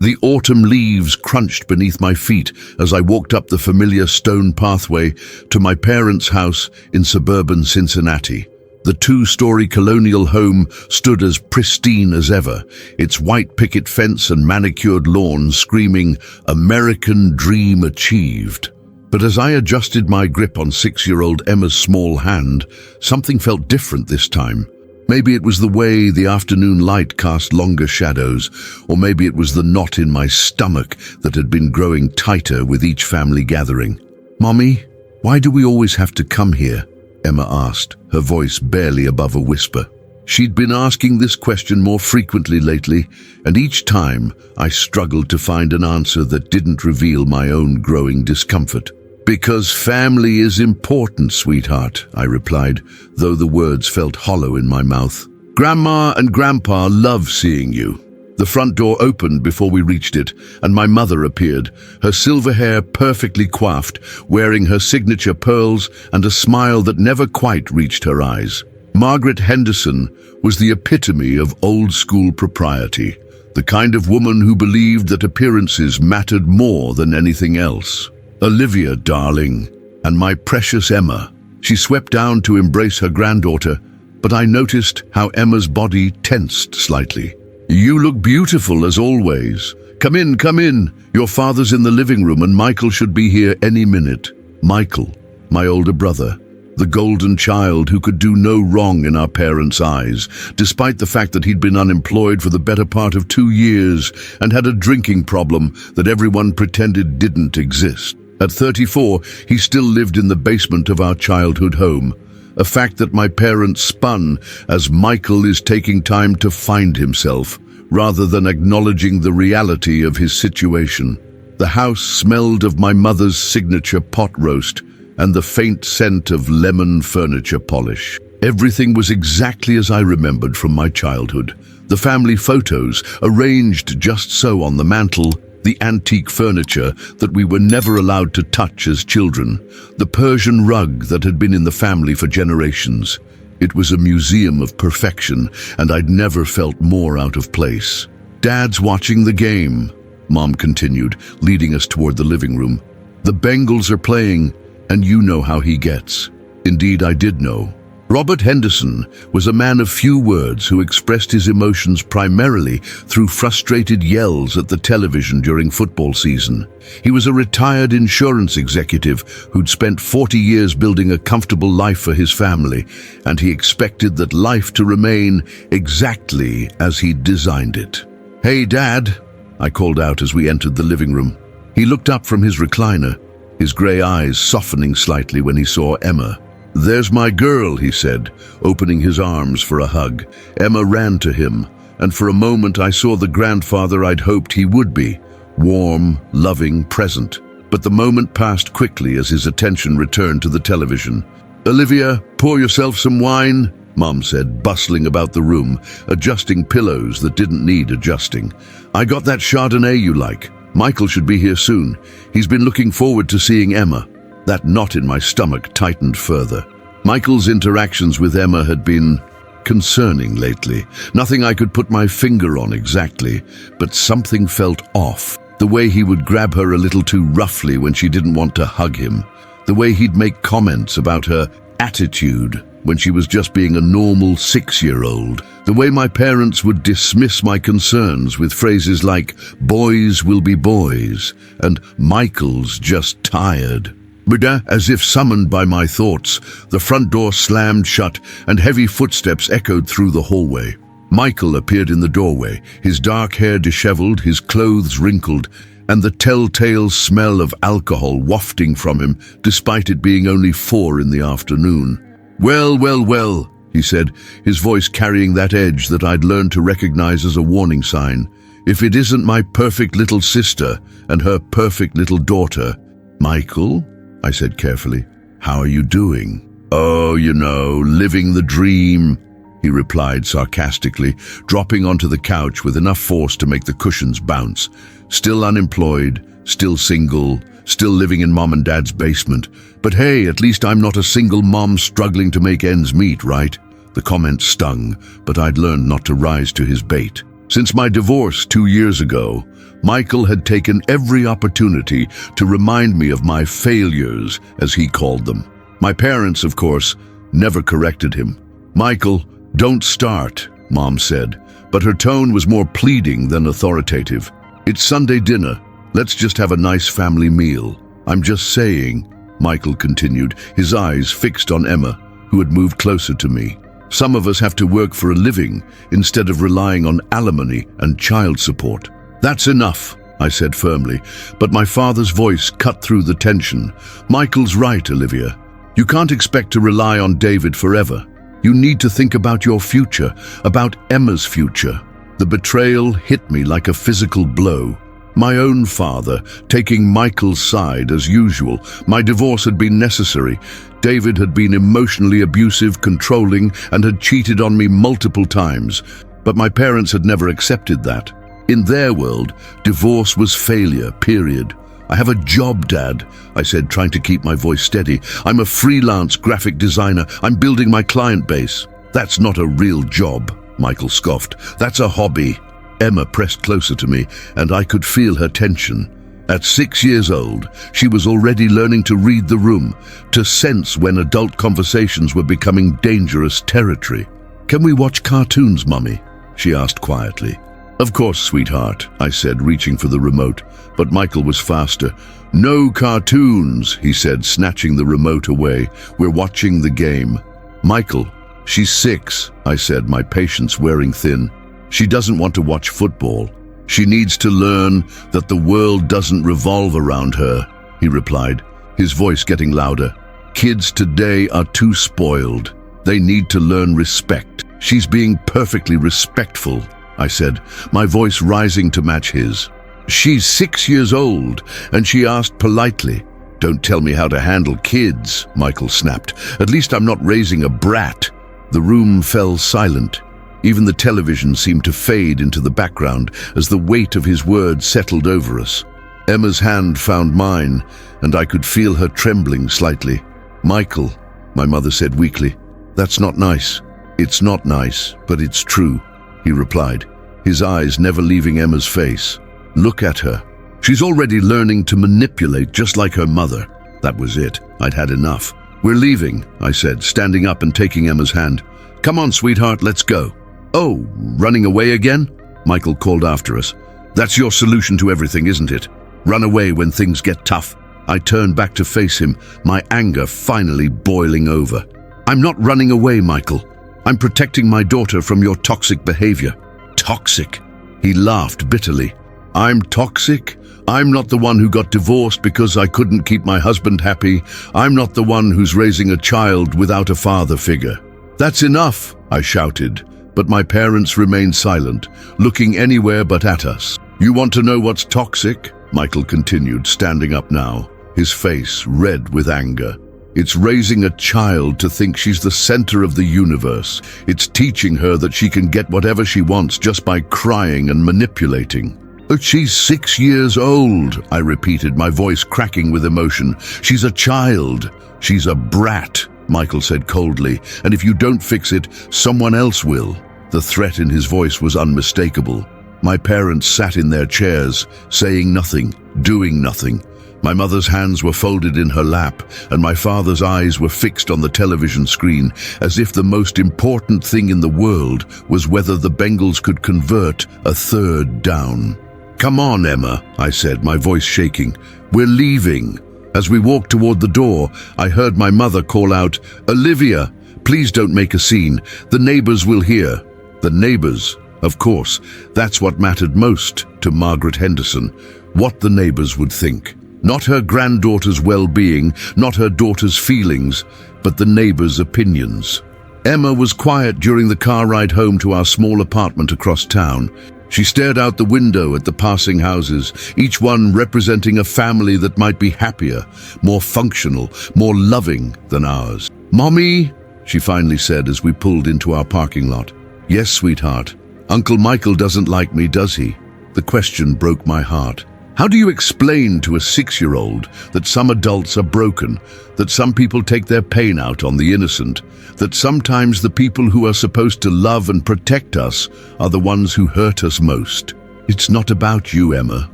The autumn leaves crunched beneath my feet as I walked up the familiar stone pathway to my parents' house in suburban Cincinnati. The two-story colonial home stood as pristine as ever, its white picket fence and manicured lawn screaming, "American Dream Achieved." But as I adjusted my grip on 6-year-old Emma's small hand, something felt different this time. Maybe it was the way the afternoon light cast longer shadows, or maybe it was the knot in my stomach that had been growing tighter with each family gathering. "Mommy, why do we always have to come here?" Emma asked, her voice barely above a whisper. She'd been asking this question more frequently lately, and each time I struggled to find an answer that didn't reveal my own growing discomfort. "Because family is important, sweetheart," I replied, though the words felt hollow in my mouth. "Grandma and Grandpa love seeing you." The front door opened before we reached it, and my mother appeared, her silver hair perfectly coiffed, wearing her signature pearls and a smile that never quite reached her eyes. Margaret Henderson was the epitome of old-school propriety, the kind of woman who believed that appearances mattered more than anything else. "Olivia, darling, and my precious Emma." She swept down to embrace her granddaughter, but I noticed how Emma's body tensed slightly. "You look beautiful as always. Come in, come in. Your father's in the living room and Michael should be here any minute." Michael, my older brother, the golden child who could do no wrong in our parents' eyes, despite the fact that he'd been unemployed for the better part of 2 years and had a drinking problem that everyone pretended didn't exist. At 34, he still lived in the basement of our childhood home, a fact that my parents spun as Michael is taking time to find himself, rather than acknowledging the reality of his situation. The house smelled of my mother's signature pot roast and the faint scent of lemon furniture polish. Everything was exactly as I remembered from my childhood. The family photos, arranged just so on the mantel, the antique furniture that we were never allowed to touch as children, the Persian rug that had been in the family for generations. It was a museum of perfection, and I'd never felt more out of place. "Dad's watching the game," Mom continued, leading us toward the living room. "The Bengals are playing, and you know how he gets." Indeed, I did know. Robert Henderson was a man of few words who expressed his emotions primarily through frustrated yells at the television during football season. He was a retired insurance executive who'd spent 40 years building a comfortable life for his family, and he expected that life to remain exactly as he'd designed it. "Hey, Dad," I called out as we entered the living room. He looked up from his recliner, his grey eyes softening slightly when he saw Emma. "There's my girl," he said, opening his arms for a hug. Emma ran to him, and for a moment I saw the grandfather I'd hoped he would be, warm, loving, present. But the moment passed quickly as his attention returned to the television. "Olivia, pour yourself some wine," Mom said, bustling about the room, adjusting pillows that didn't need adjusting. "I got that Chardonnay you like. Michael should be here soon. He's been looking forward to seeing Emma." That knot in my stomach tightened further. Michael's interactions with Emma had been concerning lately. Nothing I could put my finger on exactly, but something felt off. The way he would grab her a little too roughly when she didn't want to hug him. The way he'd make comments about her attitude when she was just being a normal 6-year-old. The way my parents would dismiss my concerns with phrases like, "Boys will be boys," and "Michael's just tired." But as if summoned by my thoughts, the front door slammed shut and heavy footsteps echoed through the hallway. Michael appeared in the doorway, his dark hair disheveled, his clothes wrinkled, and the telltale smell of alcohol wafting from him, despite it being only 4 in the afternoon. "Well, well, well," he said, his voice carrying that edge that I'd learned to recognize as a warning sign. "If it isn't my perfect little sister and her perfect little daughter." "Michael," I said carefully, "how are you doing?" "Oh, you know, living the dream," he replied sarcastically, dropping onto the couch with enough force to make the cushions bounce. "Still unemployed, still single, still living in Mom and Dad's basement. But hey, at least I'm not a single mom struggling to make ends meet, right?" The comment stung, but I'd learned not to rise to his bait. Since my divorce 2 years ago, Michael had taken every opportunity to remind me of my failures, as he called them. My parents, of course, never corrected him. "Michael, don't start," Mom said, but her tone was more pleading than authoritative. "It's Sunday dinner. Let's just have a nice family meal." "I'm just saying," Michael continued, his eyes fixed on Emma, who had moved closer to me. "Some of us have to work for a living instead of relying on alimony and child support." "That's enough," I said firmly, but my father's voice cut through the tension. "Michael's right, Olivia. You can't expect to rely on David forever. You need to think about your future, about Emma's future." The betrayal hit me like a physical blow. My own father, taking Michael's side as usual. My divorce had been necessary. David had been emotionally abusive, controlling, and had cheated on me multiple times. But my parents had never accepted that. In their world, divorce was failure, period. "I have a job, Dad," I said, trying to keep my voice steady. "I'm a freelance graphic designer. I'm building my client base." "That's not a real job," Michael scoffed. "That's a hobby." Emma pressed closer to me, and I could feel her tension. At 6 years old, she was already learning to read the room, to sense when adult conversations were becoming dangerous territory. "Can we watch cartoons, Mummy?" she asked quietly. "Of course, sweetheart," I said, reaching for the remote, but Michael was faster. "No cartoons," he said, snatching the remote away. "We're watching the game." "Michael, she's 6, I said, my patience wearing thin. "She doesn't want to watch football. She needs to learn that the world doesn't revolve around her," he replied, his voice getting louder. "Kids today are too spoiled. They need to learn respect." "She's being perfectly respectful," I said, my voice rising to match his. "She's 6 years old, and she asked politely." "Don't tell me how to handle kids," Michael snapped. "At least I'm not raising a brat." The room fell silent. Even the television seemed to fade into the background as the weight of his words settled over us. Emma's hand found mine, and I could feel her trembling slightly. "Michael," my mother said weakly, "that's not nice." "It's not nice, but it's true," he replied, his eyes never leaving Emma's face. "Look at her. She's already learning to manipulate just like her mother." That was it. I'd had enough. "We're leaving," I said, standing up and taking Emma's hand. "Come on, sweetheart, let's go." "Oh, running away again?" Michael called after us. "That's your solution to everything, isn't it? Run away when things get tough." I turned back to face him, my anger finally boiling over. "I'm not running away, Michael. I'm protecting my daughter from your toxic behavior." "Toxic?" He laughed bitterly. "I'm toxic? I'm not the one who got divorced because I couldn't keep my husband happy. I'm not the one who's raising a child without a father figure." "That's enough," I shouted. But my parents remained silent, looking anywhere but at us. "You want to know what's toxic?" Michael continued, standing up now, his face red with anger. "It's raising a child to think she's the center of the universe. It's teaching her that she can get whatever she wants just by crying and manipulating." "But she's 6 years old," I repeated, my voice cracking with emotion. "She's a child. She's a brat," Michael said coldly, "and if you don't fix it, someone else will." The threat in his voice was unmistakable. My parents sat in their chairs, saying nothing, doing nothing. My mother's hands were folded in her lap, and my father's eyes were fixed on the television screen, as if the most important thing in the world was whether the Bengals could convert a third down. "Come on, Emma," I said, my voice shaking. "We're leaving." As we walked toward the door, I heard my mother call out, "Olivia, please don't make a scene. The neighbors will hear." The neighbors, of course, that's what mattered most to Margaret Henderson, what the neighbors would think. Not her granddaughter's well-being, not her daughter's feelings, but the neighbors' opinions. Emma was quiet during the car ride home to our small apartment across town. She stared out the window at the passing houses, each one representing a family that might be happier, more functional, more loving than ours. "Mommy," she finally said as we pulled into our parking lot. "Yes, sweetheart. Uncle Michael doesn't like me, does he?" The question broke my heart. How do you explain to a 6-year-old that some adults are broken, that some people take their pain out on the innocent, that sometimes the people who are supposed to love and protect us are the ones who hurt us most? It's not about you, Emma,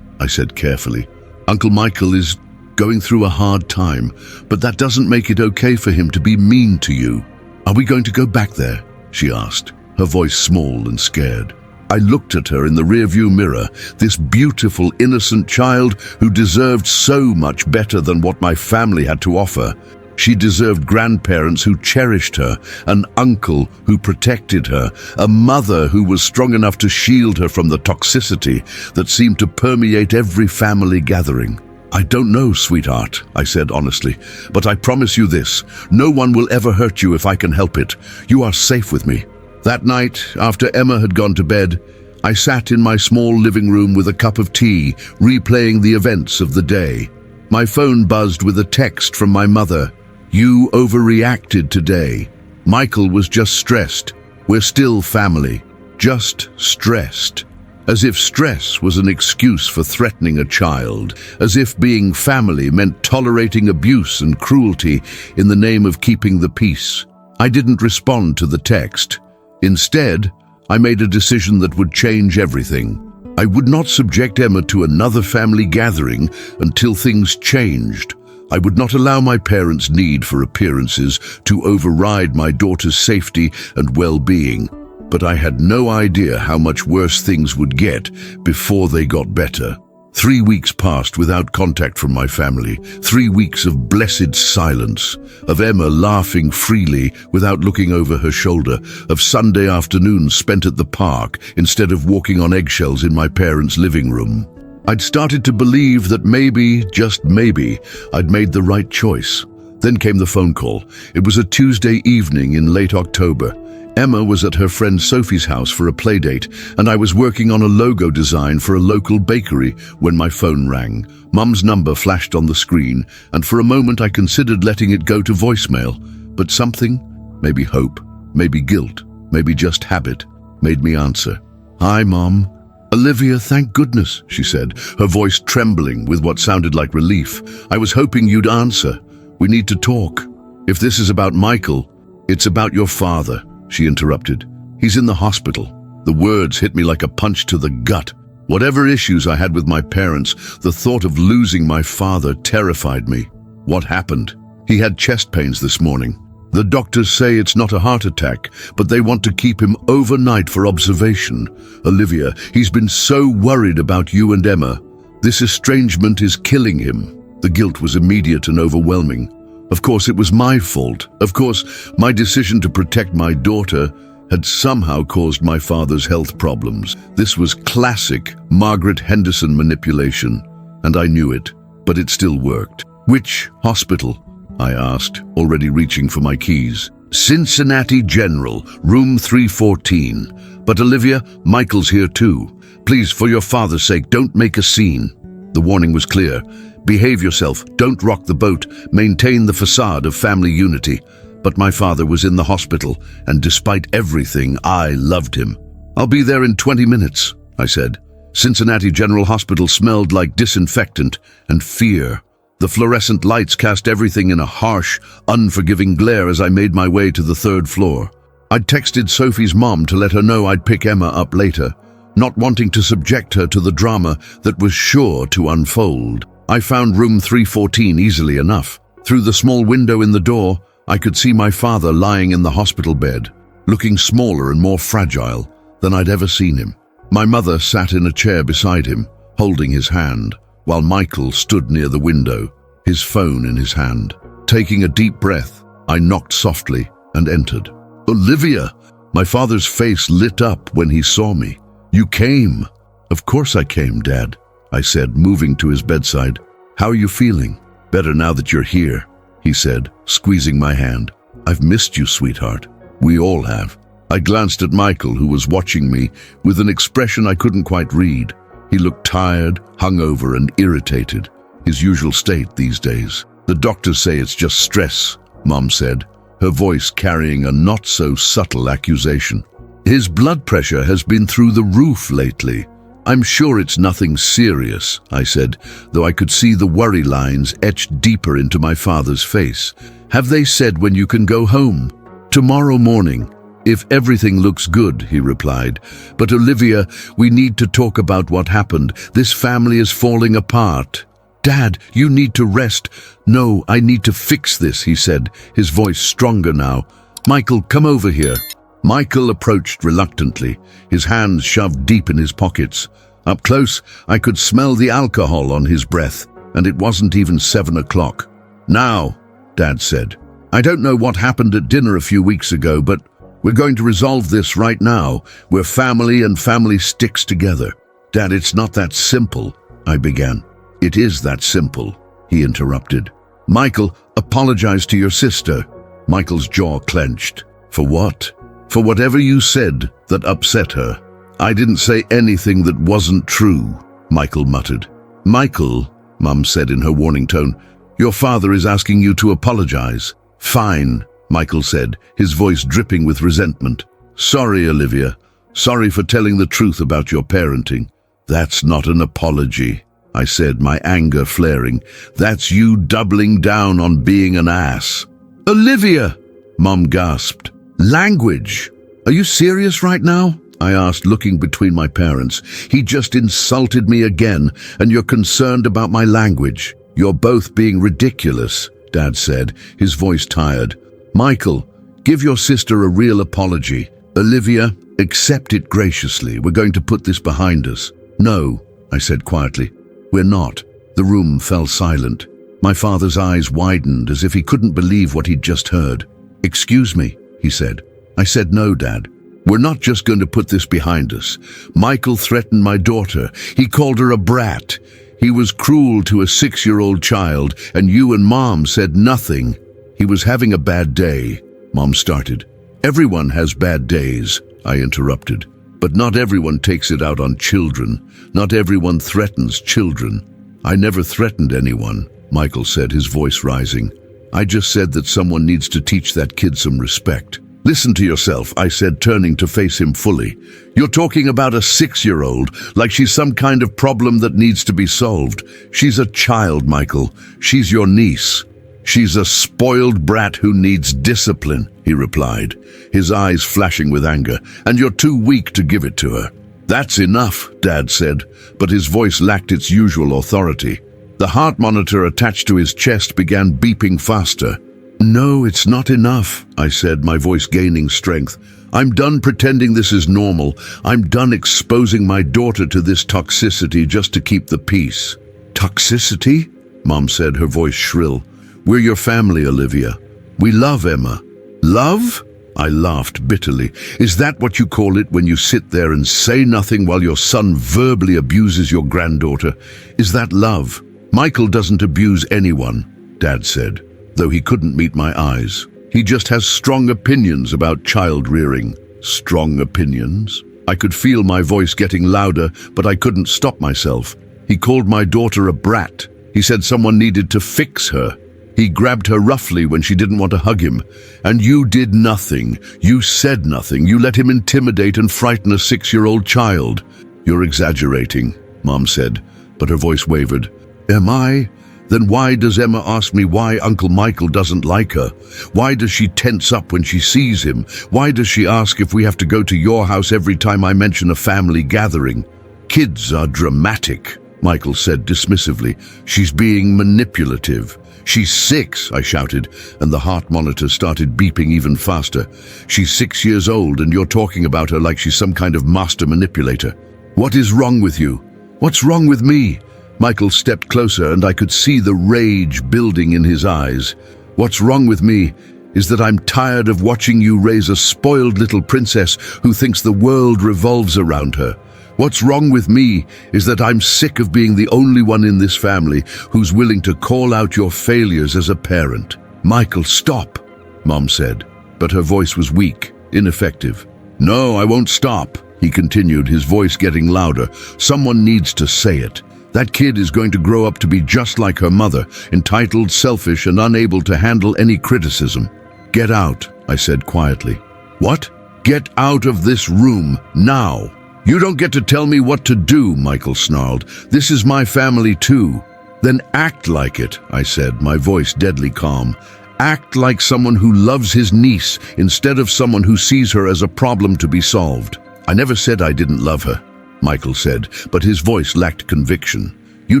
I said carefully. Uncle Michael is going through a hard time, but that doesn't make it okay for him to be mean to you. Are we going to go back there? She asked, her voice small and scared. I looked at her in the rearview mirror, this beautiful, innocent child who deserved so much better than what my family had to offer. She deserved grandparents who cherished her, an uncle who protected her, a mother who was strong enough to shield her from the toxicity that seemed to permeate every family gathering. I don't know, sweetheart, I said honestly, but I promise you this, no one will ever hurt you if I can help it. You are safe with me. That night, after Emma had gone to bed, I sat in my small living room with a cup of tea, replaying the events of the day. My phone buzzed with a text from my mother. You overreacted today. Michael was just stressed. We're still family. Just stressed. As if stress was an excuse for threatening a child. As if being family meant tolerating abuse and cruelty in the name of keeping the peace. I didn't respond to the text. Instead, I made a decision that would change everything. I would not subject Emma to another family gathering until things changed. I would not allow my parents' need for appearances to override my daughter's safety and well-being. But I had no idea how much worse things would get before they got better. 3 weeks passed without contact from my family, 3 weeks of blessed silence, of Emma laughing freely without looking over her shoulder, of Sunday afternoons spent at the park instead of walking on eggshells in my parents' living room. I'd started to believe that maybe, just maybe, I'd made the right choice. Then came the phone call. It was a Tuesday evening in late October. Emma was at her friend Sophie's house for a playdate, and I was working on a logo design for a local bakery when my phone rang. Mum's number flashed on the screen, and for a moment I considered letting it go to voicemail. But something, maybe hope, maybe guilt, maybe just habit, made me answer. Hi, Mom. Olivia, thank goodness, she said, her voice trembling with what sounded like relief. I was hoping you'd answer. We need to talk. If this is about Michael, it's about your father. She interrupted. He's in the hospital. The words hit me like a punch to the gut. Whatever issues I had with my parents, the thought of losing my father terrified me. What happened? He had chest pains this morning. The doctors say it's not a heart attack, but they want to keep him overnight for observation. Olivia, he's been so worried about you and Emma. This estrangement is killing him. The guilt was immediate and overwhelming. Of course, it was my fault. Of course, my decision to protect my daughter had somehow caused my father's health problems. This was classic Margaret Henderson manipulation, and I knew it, but it still worked. Which hospital? I asked, already reaching for my keys. Cincinnati General, room 314. But Olivia, Michael's here too. Please, for your father's sake, don't make a scene. The warning was clear. Behave yourself, don't rock the boat, maintain the facade of family unity. But my father was in the hospital, and despite everything, I loved him. I'll be there in 20 minutes, I said. Cincinnati General Hospital smelled like disinfectant and fear. The fluorescent lights cast everything in a harsh, unforgiving glare as I made my way to the 3rd floor. I'd texted Sophie's mom to let her know I'd pick Emma up later, not wanting to subject her to the drama that was sure to unfold. I found room 314 easily enough. Through the small window in the door, I could see my father lying in the hospital bed, looking smaller and more fragile than I'd ever seen him. My mother sat in a chair beside him, holding his hand, while Michael stood near the window, his phone in his hand. Taking a deep breath, I knocked softly and entered. Olivia! My father's face lit up when he saw me. You came. Of course I came, Dad, I said, moving to his bedside. How are you feeling? Better now that you're here, he said, squeezing my hand. I've missed you, sweetheart. We all have. I glanced at Michael, who was watching me with an expression I couldn't quite read. He looked tired, hungover, and irritated, his usual state these days. The doctors say it's just stress, Mom said, her voice carrying a not-so-subtle accusation. His blood pressure has been through the roof lately. I'm sure it's nothing serious, I said, though I could see the worry lines etched deeper into my father's face. Have they said when you can go home? Tomorrow morning, if everything looks good, he replied. But Olivia, we need to talk about what happened. This family is falling apart. Dad, you need to rest. No, I need to fix this, he said, his voice stronger now. Michael, come over here. Michael approached reluctantly, his hands shoved deep in his pockets. Up close, I could smell the alcohol on his breath, and it wasn't even 7 o'clock. Now, Dad said, I don't know what happened at dinner a few weeks ago, but we're going to resolve this right now. We're family and family sticks together. Dad, it's not that simple, I began. It is that simple, he interrupted. Michael, apologize to your sister. Michael's jaw clenched. For what? For whatever you said that upset her. I didn't say anything that wasn't true, Michael muttered. Michael, Mum said in her warning tone, your father is asking you to apologize. Fine, Michael said, his voice dripping with resentment. Sorry, Olivia. Sorry for telling the truth about your parenting. That's not an apology, I said, my anger flaring. That's you doubling down on being an ass. Olivia, Mum gasped. Language. Are you serious right now? I asked, looking between my parents. He just insulted me again, and you're concerned about my language. You're both being ridiculous, Dad said, his voice tired. Michael, give your sister a real apology. Olivia, accept it graciously. We're going to put this behind us. No, I said quietly. We're not. The room fell silent. My father's eyes widened as if he couldn't believe what he'd just heard. Excuse me, he said. I said no, Dad. We're not just going to put this behind us. Michael threatened my daughter. He called her a brat. He was cruel to a 6-year-old child, and you and Mom said nothing. He was having a bad day, Mom started. Everyone has bad days, I interrupted. But not everyone takes it out on children. Not everyone threatens children. I never threatened anyone, Michael said, his voice rising. I just said that someone needs to teach that kid some respect. Listen to yourself, I said, turning to face him fully. You're talking about a 6-year-old, like she's some kind of problem that needs to be solved. She's a child, Michael. She's your niece. She's a spoiled brat who needs discipline, he replied, his eyes flashing with anger, and you're too weak to give it to her. That's enough, Dad said, but his voice lacked its usual authority. The heart monitor attached to his chest began beeping faster. No, it's not enough, I said, my voice gaining strength. I'm done pretending this is normal. I'm done exposing my daughter to this toxicity just to keep the peace. Toxicity? Mom said, her voice shrill. We're your family, Olivia. We love Emma. Love? I laughed bitterly. Is that what you call it when you sit there and say nothing while your son verbally abuses your granddaughter? Is that love? Michael doesn't abuse anyone, Dad said, though he couldn't meet my eyes. He just has strong opinions about child rearing. Strong opinions? I could feel my voice getting louder, but I couldn't stop myself. He called my daughter a brat. He said someone needed to fix her. He grabbed her roughly when she didn't want to hug him. And you did nothing. You said nothing. You let him intimidate and frighten a 6-year-old child. You're exaggerating, Mom said, but her voice wavered. Am I? Then why does Emma ask me why Uncle Michael doesn't like her? Why does she tense up when she sees him? Why does she ask if we have to go to your house every time I mention a family gathering? Kids are dramatic, Michael said dismissively. She's being manipulative. She's 6, I shouted, and the heart monitor started beeping even faster. She's 6 years old, and you're talking about her like she's some kind of master manipulator. What is wrong with you? What's wrong with me? Michael stepped closer, and I could see the rage building in his eyes. What's wrong with me is that I'm tired of watching you raise a spoiled little princess who thinks the world revolves around her. What's wrong with me is that I'm sick of being the only one in this family who's willing to call out your failures as a parent. Michael, stop, Mom said, but her voice was weak, ineffective. No, I won't stop, he continued, his voice getting louder. Someone needs to say it. That kid is going to grow up to be just like her mother, entitled, selfish, and unable to handle any criticism. Get out, I said quietly. What? Get out of this room, now. "You don't get to tell me what to do," Michael snarled. "This is my family too." "Then act like it," I said, my voice deadly calm. "Act like someone who loves his niece instead of someone who sees her as a problem to be solved." "I never said I didn't love her," Michael said, but his voice lacked conviction. "You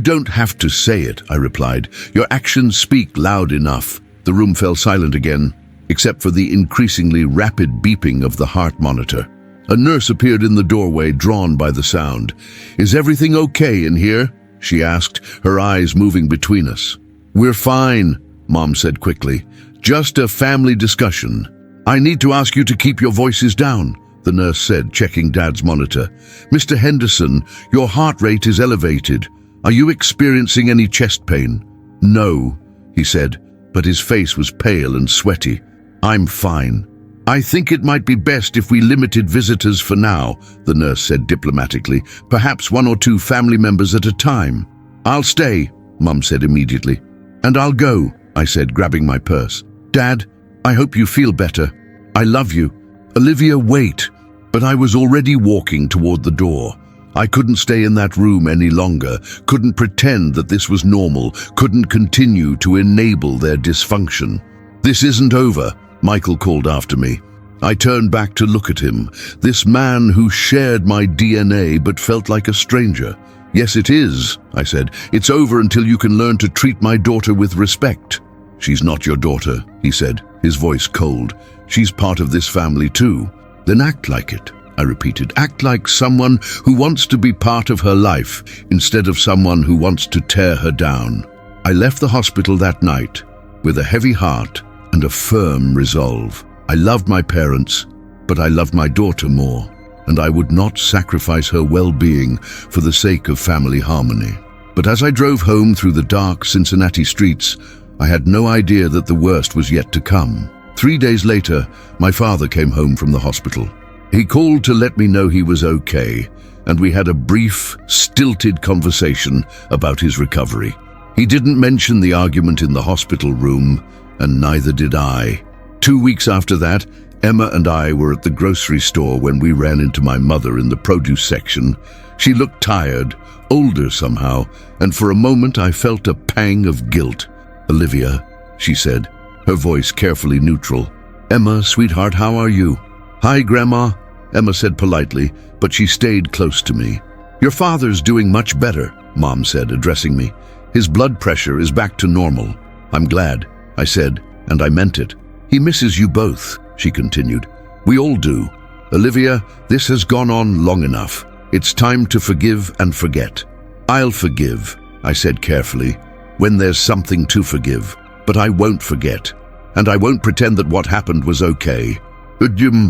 don't have to say it," I replied. "Your actions speak loud enough." The room fell silent again, except for the increasingly rapid beeping of the heart monitor. A nurse appeared in the doorway, drawn by the sound. "Is everything okay in here?" she asked, her eyes moving between us. "We're fine," Mom said quickly. "Just a family discussion." "I need to ask you to keep your voices down," the nurse said, checking Dad's monitor. "Mr. Henderson, your heart rate is elevated. Are you experiencing any chest pain?" "No," he said, but his face was pale and sweaty. "I'm fine." "I think it might be best if we limited visitors for now," the nurse said diplomatically. "Perhaps 1 or 2 family members at a time." "I'll stay," Mum said immediately. "And I'll go," I said, grabbing my purse. "Dad, I hope you feel better. I love you." "Olivia, wait." But I was already walking toward the door. I couldn't stay in that room any longer, couldn't pretend that this was normal, couldn't continue to enable their dysfunction. "This isn't over," Michael called after me. I turned back to look at him, this man who shared my DNA but felt like a stranger. "Yes, it is," I said. "It's over until you can learn to treat my daughter with respect." "She's not your daughter," he said, his voice cold. "She's part of this family too." "Then act like it," I repeated. "Act like someone who wants to be part of her life instead of someone who wants to tear her down." I left the hospital that night with a heavy heart and a firm resolve. I loved my parents, but I loved my daughter more, and I would not sacrifice her well-being for the sake of family harmony. But as I drove home through the dark Cincinnati streets, I had no idea that the worst was yet to come. 3 days later, my father came home from the hospital. He called to let me know he was okay, and we had a brief, stilted conversation about his recovery. He didn't mention the argument in the hospital room, and neither did I. 2 weeks after that, Emma and I were at the grocery store when we ran into my mother in the produce section. She looked tired, older somehow, and for a moment I felt a pang of guilt. "Olivia," she said, her voice carefully neutral. "Emma, sweetheart, how are you?" "Hi, Grandma," Emma said politely, but she stayed close to me. "Your father's doing much better," Mom said, addressing me. "His blood pressure is back to normal." "I'm glad," I said, and I meant it. "He misses you both," she continued. "We all do. Olivia, this has gone on long enough. It's time to forgive and forget." "I'll forgive," I said carefully, "when there's something to forgive. But I won't forget. And I won't pretend that what happened was okay."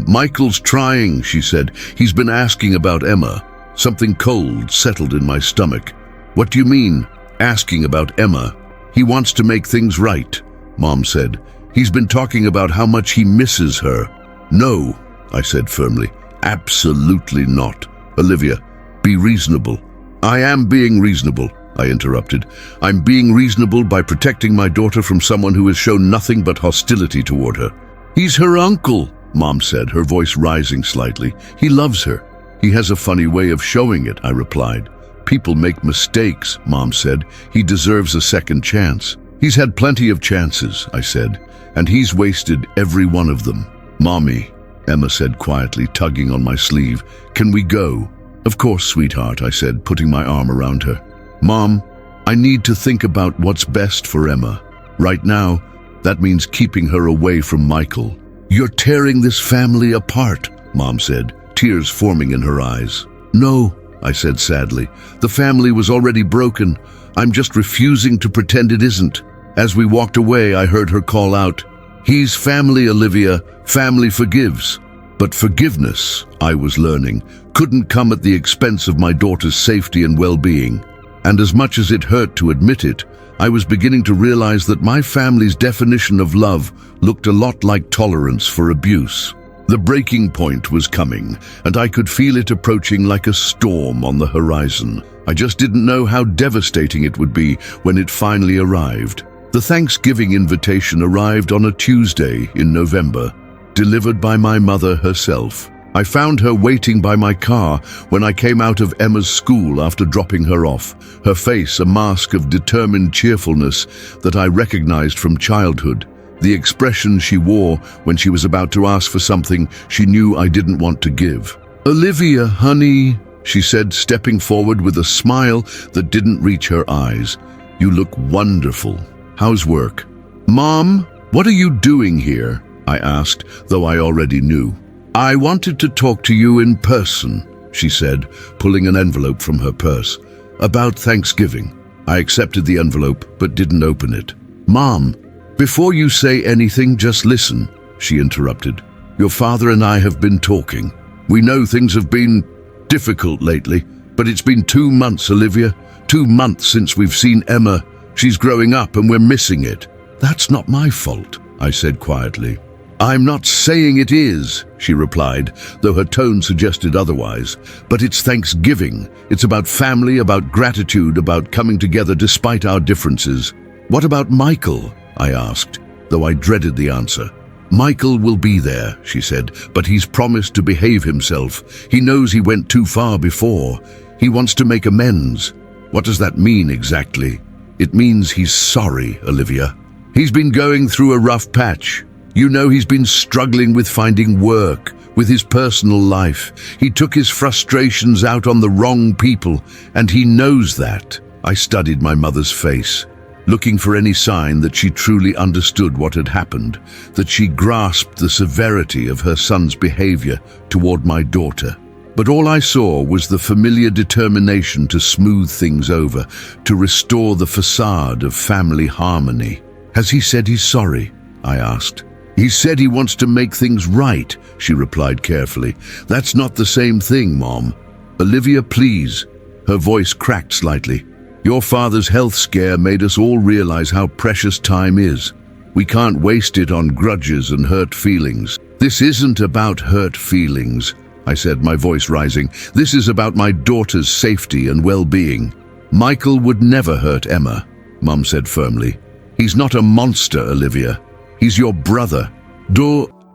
Michael's trying," she said. "He's been asking about Emma." Something cold settled in my stomach. "What do you mean, asking about Emma?" "He wants to make things right," Mom said. "He's been talking about how much he misses her." "No," I said firmly. "Absolutely not. Olivia, be reasonable." "I am being reasonable," I interrupted. "I'm being reasonable by protecting my daughter from someone who has shown nothing but hostility toward her." "He's her uncle," Mom said, her voice rising slightly. "He loves her." "He has a funny way of showing it," I replied. "People make mistakes," Mom said. "He deserves a second chance." "He's had plenty of chances," I said, "and he's wasted every one of them." "Mommy," Emma said quietly, tugging on my sleeve, "can we go?" "Of course, sweetheart," I said, putting my arm around her. "Mom, I need to think about what's best for Emma. Right now, that means keeping her away from Michael." "You're tearing this family apart," Mom said, tears forming in her eyes. "No," I said sadly. "The family was already broken. I'm just refusing to pretend it isn't." As we walked away, I heard her call out, "He's family, Olivia. Family forgives." But forgiveness, I was learning, couldn't come at the expense of my daughter's safety and well-being. And as much as it hurt to admit it, I was beginning to realize that my family's definition of love looked a lot like tolerance for abuse. The breaking point was coming, and I could feel it approaching like a storm on the horizon. I just didn't know how devastating it would be when it finally arrived. The Thanksgiving invitation arrived on a Tuesday in November, delivered by my mother herself. I found her waiting by my car when I came out of Emma's school after dropping her off, her face a mask of determined cheerfulness that I recognized from childhood, the expression she wore when she was about to ask for something she knew I didn't want to give. "Olivia, honey," she said, stepping forward with a smile that didn't reach her eyes. "You look wonderful. How's work?" "Mom, what are you doing here?" I asked, though I already knew. "I wanted to talk to you in person," she said, pulling an envelope from her purse. "About Thanksgiving." I accepted the envelope, but didn't open it. "Mom, before you say anything, just listen," she interrupted. "Your father and I have been talking. We know things have been difficult lately, but it's been 2 months, Olivia. 2 months since we've seen Emma. She's growing up and we're missing it." "That's not my fault," I said quietly. "I'm not saying it is," she replied, though her tone suggested otherwise. "But it's Thanksgiving. It's about family, about gratitude, about coming together despite our differences." "What about Michael?" I asked, though I dreaded the answer. "Michael will be there," she said, "but he's promised to behave himself. He knows he went too far before. He wants to make amends." "What does that mean exactly?" "It means he's sorry, Olivia. He's been going through a rough patch. You know, he's been struggling with finding work, with his personal life. He took his frustrations out on the wrong people, and he knows that." I studied my mother's face, looking for any sign that she truly understood what had happened, that she grasped the severity of her son's behavior toward my daughter. But all I saw was the familiar determination to smooth things over, to restore the facade of family harmony. "Has he said he's sorry?" I asked. "He said he wants to make things right," she replied carefully. "That's not the same thing, Mom." "Olivia, please." Her voice cracked slightly. "Your father's health scare made us all realize how precious time is. We can't waste it on grudges and hurt feelings." "This isn't about hurt feelings," I said, my voice rising. "This is about my daughter's safety and well-being." "Michael would never hurt Emma," Mum said firmly. "He's not a monster, Olivia. He's your brother.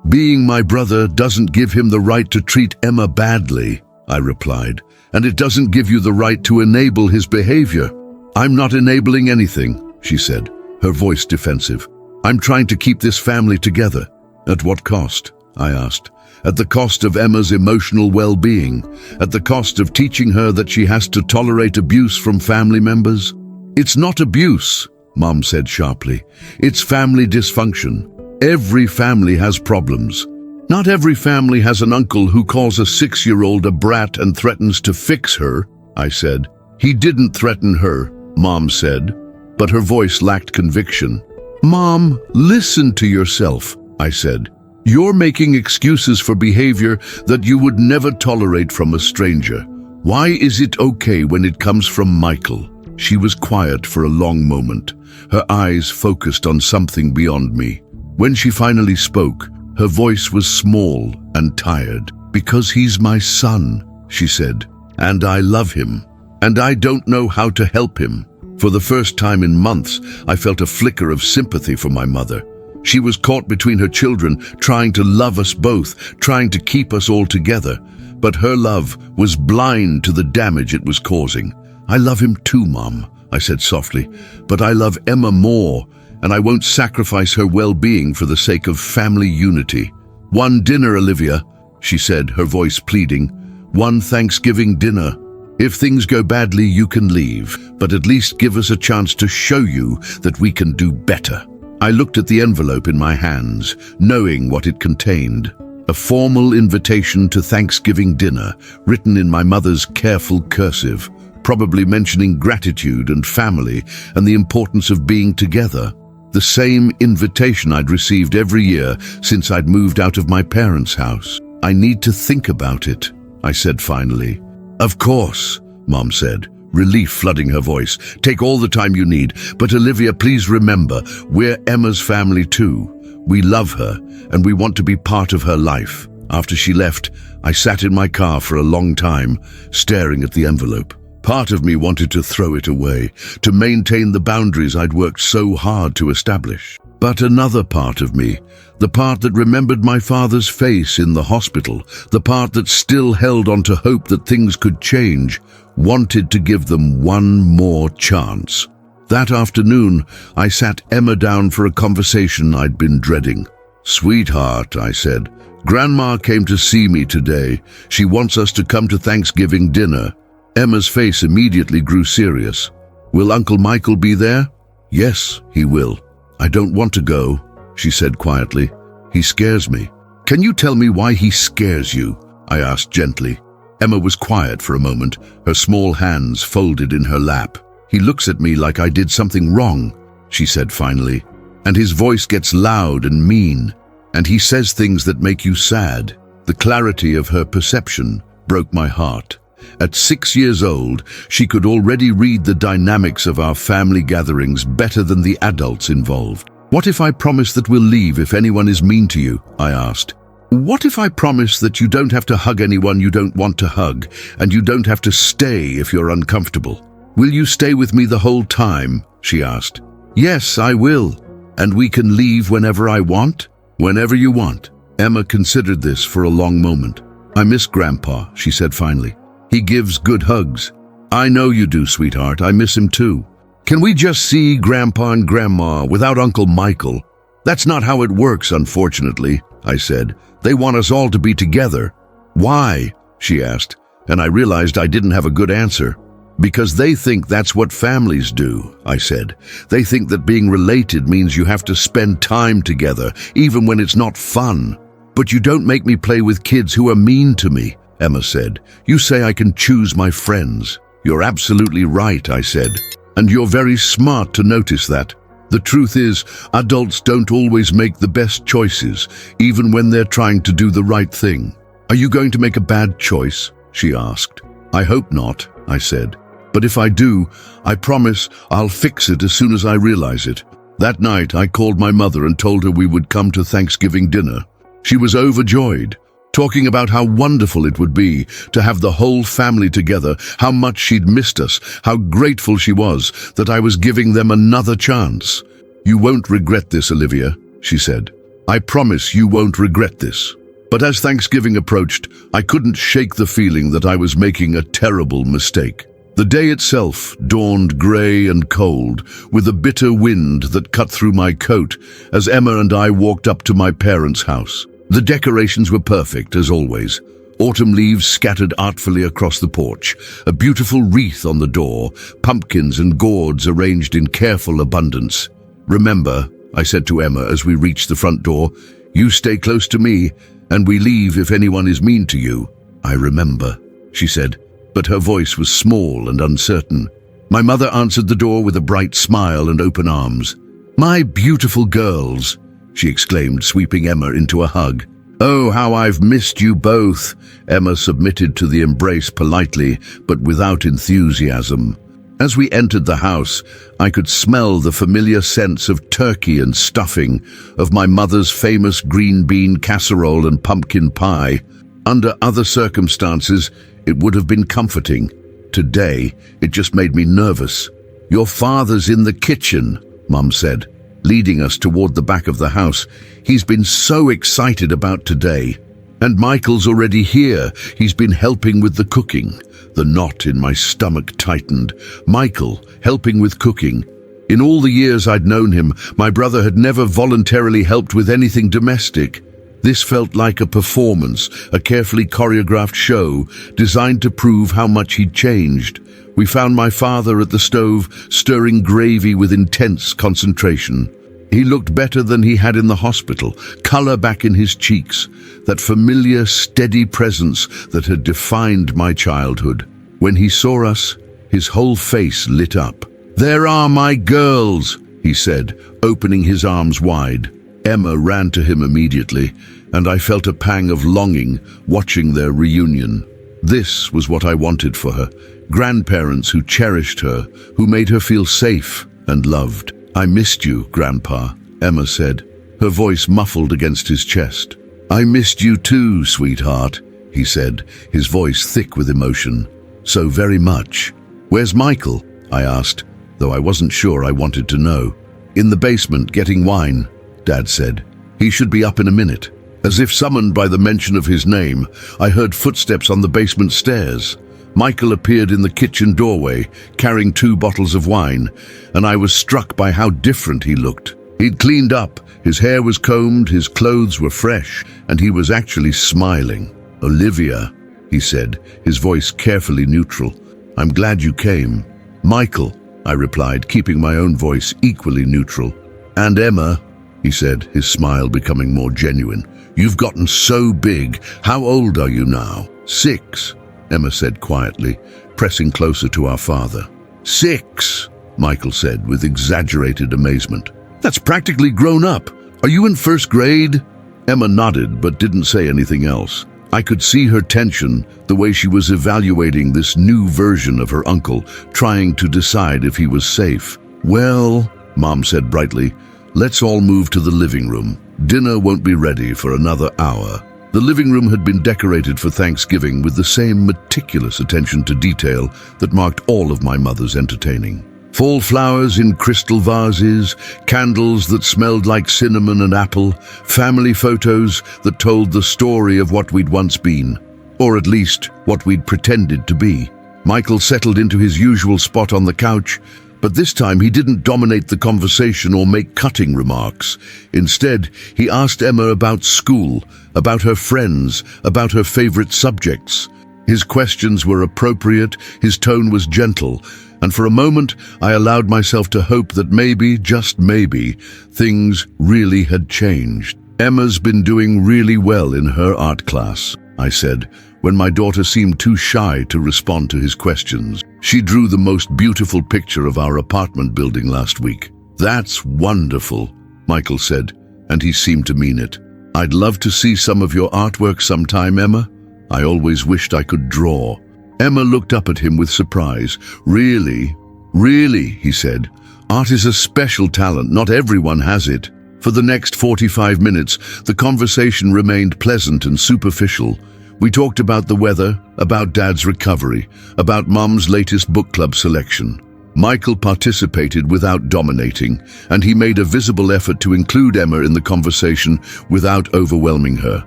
Being my brother doesn't give him the right to treat Emma badly," I replied, "and it doesn't give you the right to enable his behavior." "I'm not enabling anything," she said, her voice defensive. "I'm trying to keep this family together." "At what cost?" I asked. "At the cost of Emma's emotional well-being, at the cost of teaching her that she has to tolerate abuse from family members." "It's not abuse," Mom said sharply. "It's family dysfunction. Every family has problems. Not every family has an uncle who calls a 6-year-old a brat and threatens to fix her," I said. "He didn't threaten her," Mom said, but her voice lacked conviction. "Mom, listen to yourself," I said. "You're making excuses for behavior that you would never tolerate from a stranger. Why is it okay when it comes from Michael?" She was quiet for a long moment, her eyes focused on something beyond me. When she finally spoke, her voice was small and tired. "Because he's my son," she said, "and I love him, and I don't know how to help him." For the first time in months, I felt a flicker of sympathy for my mother. She was caught between her children, trying to love us both, trying to keep us all together. But her love was blind to the damage it was causing. "I love him too, Mom," I said softly, "but I love Emma more, and I won't sacrifice her well-being for the sake of family unity." "One dinner, Olivia," she said, her voice pleading. "One Thanksgiving dinner. If things go badly, you can leave, but at least give us a chance to show you that we can do better." I looked at the envelope in my hands, knowing what it contained. A formal invitation to Thanksgiving dinner, written in my mother's careful cursive, probably mentioning gratitude and family and the importance of being together. The same invitation I'd received every year since I'd moved out of my parents' house. "I need to think about it," I said finally. "Of course," Mom said, relief flooding her voice. "Take all the time you need, but Olivia, please remember, we're Emma's family too. We love her, and we want to be part of her life." After she left, I sat in my car for a long time, staring at the envelope. Part of me wanted to throw it away, to maintain the boundaries I'd worked so hard to establish. But another part of me, the part that remembered my father's face in the hospital, the part that still held on to hope that things could change, wanted to give them one more chance. That afternoon, I sat Emma down for a conversation I'd been dreading. "Sweetheart," I said, "Grandma came to see me today. She wants us to come to Thanksgiving dinner." Emma's face immediately grew serious. "Will Uncle Michael be there?" "Yes, he will." "I don't want to go," she said quietly. "He scares me." "Can you tell me why he scares you?" I asked gently. Emma was quiet for a moment, her small hands folded in her lap. "He looks at me like I did something wrong," she said finally. "And his voice gets loud and mean. And he says things that make you sad." The clarity of her perception broke my heart. At 6 years old, she could already read the dynamics of our family gatherings better than the adults involved. "What if I promise that we'll leave if anyone is mean to you?" I asked. "What if I promise that you don't have to hug anyone you don't want to hug, and you don't have to stay if you're uncomfortable? Will you stay with me the whole time?" she asked. "Yes, I will. And we can leave whenever I want?" "Whenever you want." Emma considered this for a long moment. "I miss Grandpa," she said finally. "He gives good hugs." "I know you do, sweetheart. I miss him too." "Can we just see Grandpa and Grandma without Uncle Michael?" "That's not how it works, unfortunately," I said. "They want us all to be together." "Why?" she asked, and I realized I didn't have a good answer. "Because they think that's what families do," I said. "They think that being related means you have to spend time together, even when it's not fun." "But you don't make me play with kids who are mean to me," Emma said. "You say I can choose my friends." "You're absolutely right," I said. "And you're very smart to notice that. The truth is, adults don't always make the best choices, even when they're trying to do the right thing." "Are you going to make a bad choice?" she asked. "I hope not," I said. "But if I do, I promise I'll fix it as soon as I realize it." That night, I called my mother and told her we would come to Thanksgiving dinner. She was overjoyed, talking about how wonderful it would be to have the whole family together, how much she'd missed us, how grateful she was that I was giving them another chance. "You won't regret this, Olivia," she said. "I promise you won't regret this." But as Thanksgiving approached, I couldn't shake the feeling that I was making a terrible mistake. The day itself dawned grey and cold, with a bitter wind that cut through my coat as Emma and I walked up to my parents' house. The decorations were perfect, as always. Autumn leaves scattered artfully across the porch, a beautiful wreath on the door, pumpkins and gourds arranged in careful abundance. "Remember," I said to Emma as we reached the front door, "you stay close to me, and we leave if anyone is mean to you." "I remember," she said, but her voice was small and uncertain. My mother answered the door with a bright smile and open arms. "My beautiful girls," she exclaimed, sweeping Emma into a hug. "Oh, how I've missed you both." Emma submitted to the embrace politely, but without enthusiasm. As we entered the house, I could smell the familiar sense of turkey and stuffing, of my mother's famous green bean casserole and pumpkin pie. Under other circumstances, it would have been comforting. Today, it just made me nervous. "Your father's in the kitchen," Mum said, leading us toward the back of the house. "He's been so excited about today. And Michael's already here. He's been helping with the cooking." The knot in my stomach tightened. Michael, helping with cooking. In all the years I'd known him, my brother had never voluntarily helped with anything domestic. This felt like a performance, a carefully choreographed show designed to prove how much he'd changed. We found my father at the stove, stirring gravy with intense concentration. He looked better than he had in the hospital, color back in his cheeks, that familiar, steady presence that had defined my childhood. When he saw us, his whole face lit up. "There are my girls," he said, opening his arms wide. Emma ran to him immediately, and I felt a pang of longing watching their reunion. This was what I wanted for her. Grandparents who cherished her, who made her feel safe and loved. "I missed you, Grandpa," Emma said, her voice muffled against his chest. "I missed you too, sweetheart," he said, his voice thick with emotion. "So very much." "Where's Michael?" I asked, though I wasn't sure I wanted to know. "In the basement, getting wine," Dad said. "He should be up in a minute." As if summoned by the mention of his name, I heard footsteps on the basement stairs. Michael appeared in the kitchen doorway, carrying 2 bottles of wine, and I was struck by how different he looked. He'd cleaned up, his hair was combed, his clothes were fresh, and he was actually smiling. "Olivia," he said, his voice carefully neutral, "I'm glad you came." "Michael," I replied, keeping my own voice equally neutral. "And Emma," he said, his smile becoming more genuine. "You've gotten so big. How old are you now?" "6, Emma said quietly, pressing closer to our father. "6, Michael said with exaggerated amazement. "That's practically grown up. Are you in 1st grade?" Emma nodded but didn't say anything else. I could see her tension, the way she was evaluating this new version of her uncle, trying to decide if he was safe. "Well," Mom said brightly, "let's all move to the living room. Dinner won't be ready for another hour." The living room had been decorated for Thanksgiving with the same meticulous attention to detail that marked all of my mother's entertaining. Fall flowers in crystal vases, candles that smelled like cinnamon and apple, family photos that told the story of what we'd once been, or at least what we'd pretended to be. Michael settled into his usual spot on the couch, but this time he didn't dominate the conversation or make cutting remarks. Instead, he asked Emma about school, about her friends, about her favorite subjects. His questions were appropriate, his tone was gentle, and for a moment I allowed myself to hope that maybe, just maybe, things really had changed. "Emma's been doing really well in her art class," I said, when my daughter seemed too shy to respond to his questions. "She drew the most beautiful picture of our apartment building last week." "That's wonderful," Michael said, and he seemed to mean it. "I'd love to see some of your artwork sometime, Emma. I always wished I could draw." Emma looked up at him with surprise. "Really? Really?" he said. "Art is a special talent. Not everyone has it." For the next 45 minutes, the conversation remained pleasant and superficial. We talked about the weather, about Dad's recovery, about Mom's latest book club selection. Michael participated without dominating, and he made a visible effort to include Emma in the conversation without overwhelming her.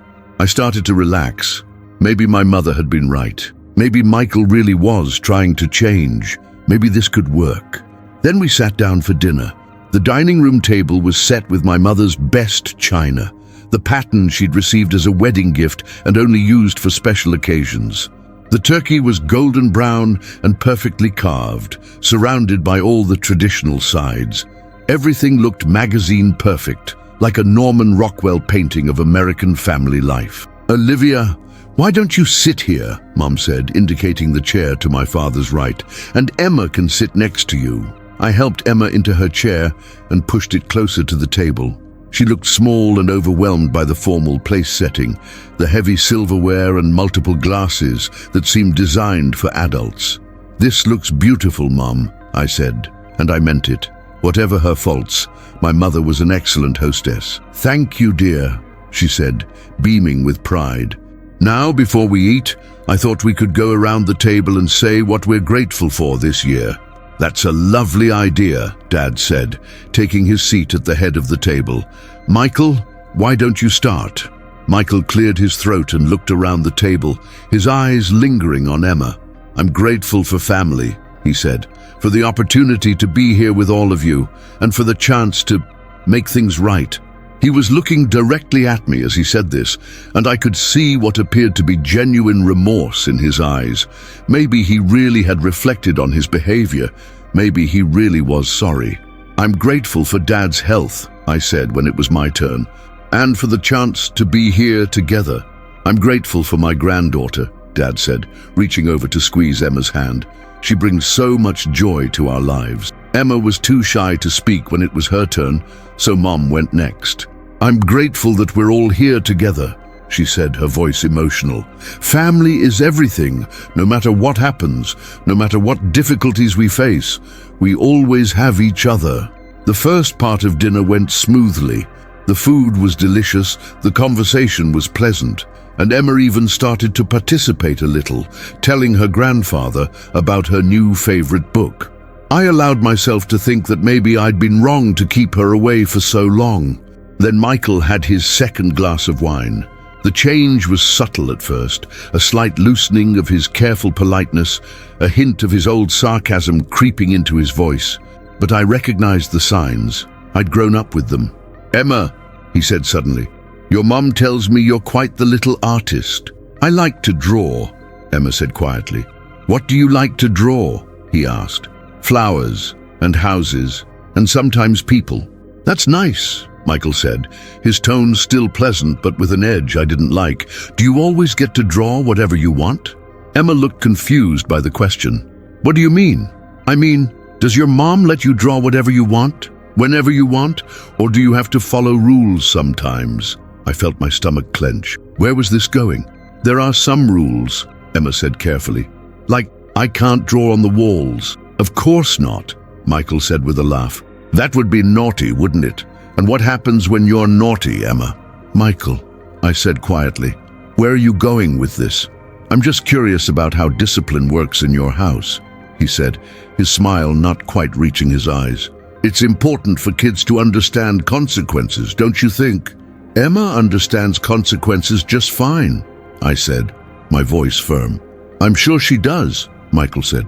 I started to relax. Maybe my mother had been right. Maybe Michael really was trying to change. Maybe this could work. Then we sat down for dinner. The dining room table was set with my mother's best china, the pattern she'd received as a wedding gift and only used for special occasions. The turkey was golden brown and perfectly carved, surrounded by all the traditional sides. Everything looked magazine perfect, like a Norman Rockwell painting of American family life. "Olivia, why don't you sit here?" Mom said, indicating the chair to my father's right, "and Emma can sit next to you." I helped Emma into her chair and pushed it closer to the table. She looked small and overwhelmed by the formal place setting, the heavy silverware and multiple glasses that seemed designed for adults. "This looks beautiful, Mom," I said, and I meant it. Whatever her faults, my mother was an excellent hostess. "Thank you, dear," she said, beaming with pride. "Now, before we eat, I thought we could go around the table and say what we're grateful for this year." "That's a lovely idea," Dad said, taking his seat at the head of the table. "Michael, why don't you start?" Michael cleared his throat and looked around the table, his eyes lingering on Emma. "I'm grateful for family," he said, "for the opportunity to be here with all of you, and for the chance to make things right." He was looking directly at me as he said this, and I could see what appeared to be genuine remorse in his eyes. Maybe he really had reflected on his behavior. Maybe he really was sorry. "I'm grateful for Dad's health," I said when it was my turn, "and for the chance to be here together." "I'm grateful for my granddaughter," Dad said, reaching over to squeeze Emma's hand. "She brings so much joy to our lives." Emma was too shy to speak when it was her turn, so Mom went next. "I'm grateful that we're all here together," she said, her voice emotional. "Family is everything. No matter what happens, no matter what difficulties we face, we always have each other." The first part of dinner went smoothly. The food was delicious, the conversation was pleasant, and Emma even started to participate a little, telling her grandfather about her new favorite book. I allowed myself to think that maybe I'd been wrong to keep her away for so long. Then Michael had his second glass of wine. The change was subtle at first, a slight loosening of his careful politeness, a hint of his old sarcasm creeping into his voice. But I recognized the signs. I'd grown up with them. "Emma," he said suddenly, "your mum tells me you're quite the little artist." "I like to draw," Emma said quietly. "What do you like to draw?" he asked. "Flowers and houses and sometimes people." "That's nice," Michael said, his tone still pleasant but with an edge I didn't like. "Do you always get to draw whatever you want?" Emma looked confused by the question. "What do you mean?" "I mean, does your mom let you draw whatever you want, whenever you want, or do you have to follow rules sometimes?" I felt my stomach clench. Where was this going? "There are some rules," Emma said carefully. "Like, I can't draw on the walls." "Of course not," Michael said with a laugh. "That would be naughty, wouldn't it? And what happens when you're naughty, Emma?" "Michael," I said quietly, "where are you going with this?" "I'm just curious about how discipline works in your house," he said, his smile not quite reaching his eyes. "It's important for kids to understand consequences, don't you think?" "Emma understands consequences just fine," I said, my voice firm. "I'm sure she does," Michael said.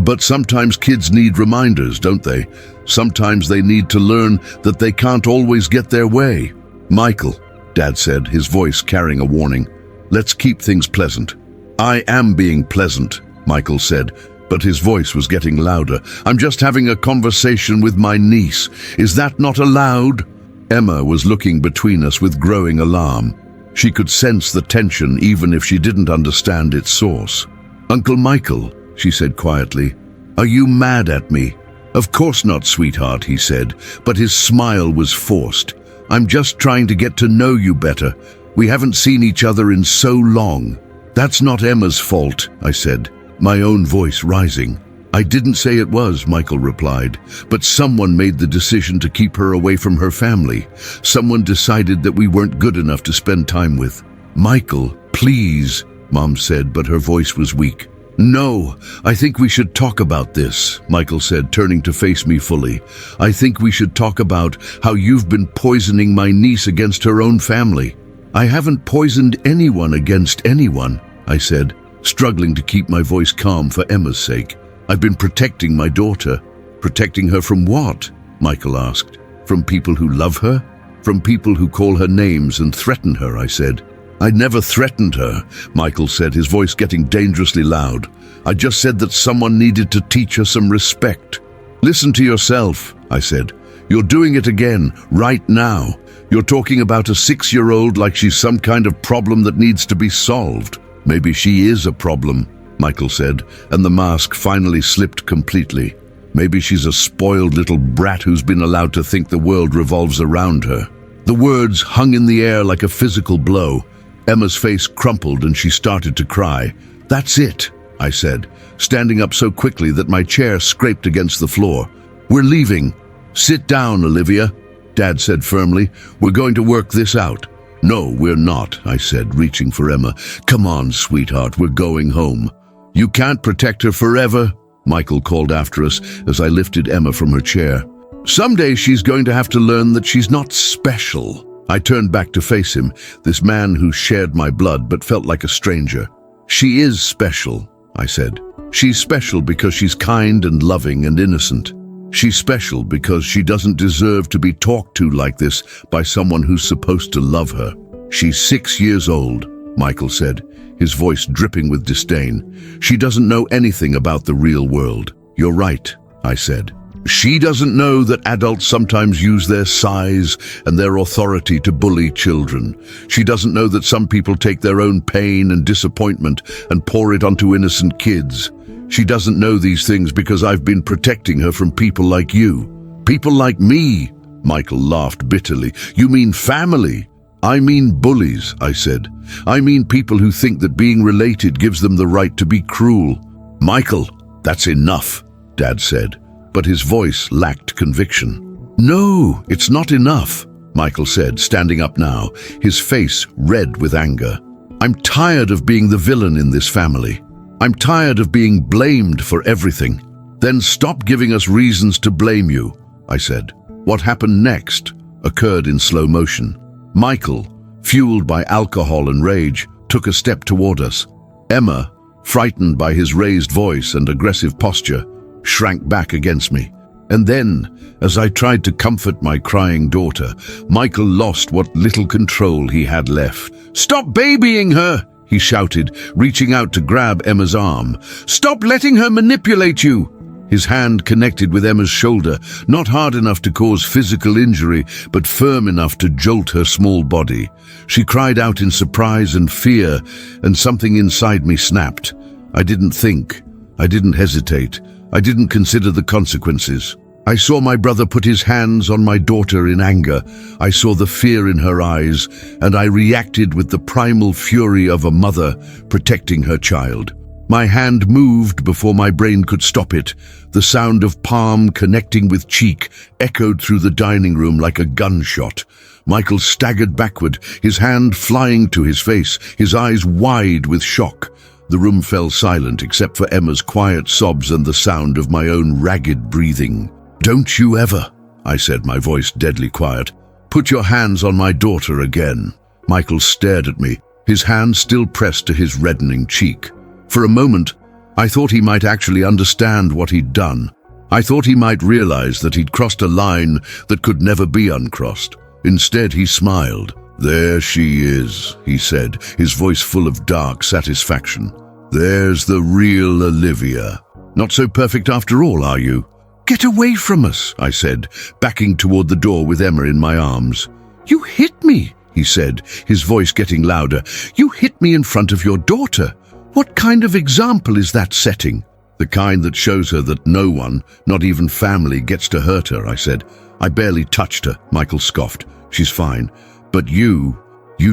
"But sometimes kids need reminders, don't they? Sometimes they need to learn that they can't always get their way." "Michael," Dad said, his voice carrying a warning, "let's keep things pleasant." "I am being pleasant," Michael said, but his voice was getting louder. "I'm just having a conversation with my niece. Is that not allowed?" Emma was looking between us with growing alarm. She could sense the tension even if she didn't understand its source. "Uncle Michael," she said quietly, "are you mad at me?" "Of course not, sweetheart," he said, but his smile was forced. "I'm just trying to get to know you better. We haven't seen each other in so long." "That's not Emma's fault," I said, my own voice rising. "I didn't say it was," Michael replied, "but someone made the decision to keep her away from her family. Someone decided that we weren't good enough to spend time with." "Michael, please," Mom said, but her voice was weak. "No, I think we should talk about this," Michael said, turning to face me fully. "I think we should talk about how you've been poisoning my niece against her own family." "I haven't poisoned anyone against anyone," I said, struggling to keep my voice calm for Emma's sake. "I've been protecting my daughter." "Protecting her from what?" Michael asked. "From people who love her? From people who call her names and threaten her," I said. "I never threatened her," Michael said, his voice getting dangerously loud. "I just said that someone needed to teach her some respect." "Listen to yourself," I said. "You're doing it again, right now. You're talking about a 6-year-old like she's some kind of problem that needs to be solved." "Maybe she is a problem," Michael said, and the mask finally slipped completely. "Maybe she's a spoiled little brat who's been allowed to think the world revolves around her." The words hung in the air like a physical blow. Emma's face crumpled and she started to cry. "That's it," I said, standing up so quickly that my chair scraped against the floor. "We're leaving." "Sit down, Olivia," Dad said firmly. "We're going to work this out." "No, we're not," I said, reaching for Emma. "Come on, sweetheart, we're going home." "You can't protect her forever," Michael called after us as I lifted Emma from her chair. "Someday she's going to have to learn that she's not special." I turned back to face him, this man who shared my blood but felt like a stranger. "She is special," I said. "She's special because she's kind and loving and innocent. She's special because she doesn't deserve to be talked to like this by someone who's supposed to love her." "She's 6 years old," Michael said, his voice dripping with disdain. "She doesn't know anything about the real world." "You're right," I said. "She doesn't know that adults sometimes use their size and their authority to bully children. She doesn't know that some people take their own pain and disappointment and pour it onto innocent kids. She doesn't know these things because I've been protecting her from people like you." "People like me?" Michael laughed bitterly. "You mean family?" "I mean bullies," I said. "I mean people who think that being related gives them the right to be cruel." "Michael, that's enough," Dad said, but his voice lacked conviction. "No, it's not enough," Michael said, standing up now, his face red with anger. "I'm tired of being the villain in this family. I'm tired of being blamed for everything. Then stop giving us reasons to blame you, I said. What happened next occurred in slow motion. Michael, fueled by alcohol and rage, took a step toward us. Emma, frightened by his raised voice and aggressive posture, shrank back against me. And then, as I tried to comfort my crying daughter, Michael lost what little control he had left. "Stop babying her!" he shouted, reaching out to grab Emma's arm. "Stop letting her manipulate you!" His hand connected with Emma's shoulder, not hard enough to cause physical injury, but firm enough to jolt her small body. She cried out in surprise and fear, and something inside me snapped. I didn't think. I didn't hesitate. I didn't consider the consequences. I saw my brother put his hands on my daughter in anger. I saw the fear in her eyes, and I reacted with the primal fury of a mother protecting her child. My hand moved before my brain could stop it. The sound of palm connecting with cheek echoed through the dining room like a gunshot. Michael staggered backward, his hand flying to his face, his eyes wide with shock. The room fell silent except for Emma's quiet sobs and the sound of my own ragged breathing. "Don't you ever," I said, my voice deadly quiet, "put your hands on my daughter again." Michael stared at me, his hand still pressed to his reddening cheek. For a moment, I thought he might actually understand what he'd done. I thought he might realize that he'd crossed a line that could never be uncrossed. Instead, he smiled. "There she is," he said, his voice full of dark satisfaction. "There's the real Olivia. Not so perfect after all, are you?" "Get away from us," I said, backing toward the door with Emma in my arms. "You hit me," he said, his voice getting louder. "You hit me in front of your daughter. What kind of example is that setting?" "The kind that shows her that no one, not even family, gets to hurt her," I said. "I barely touched her," Michael scoffed. "She's fine. But you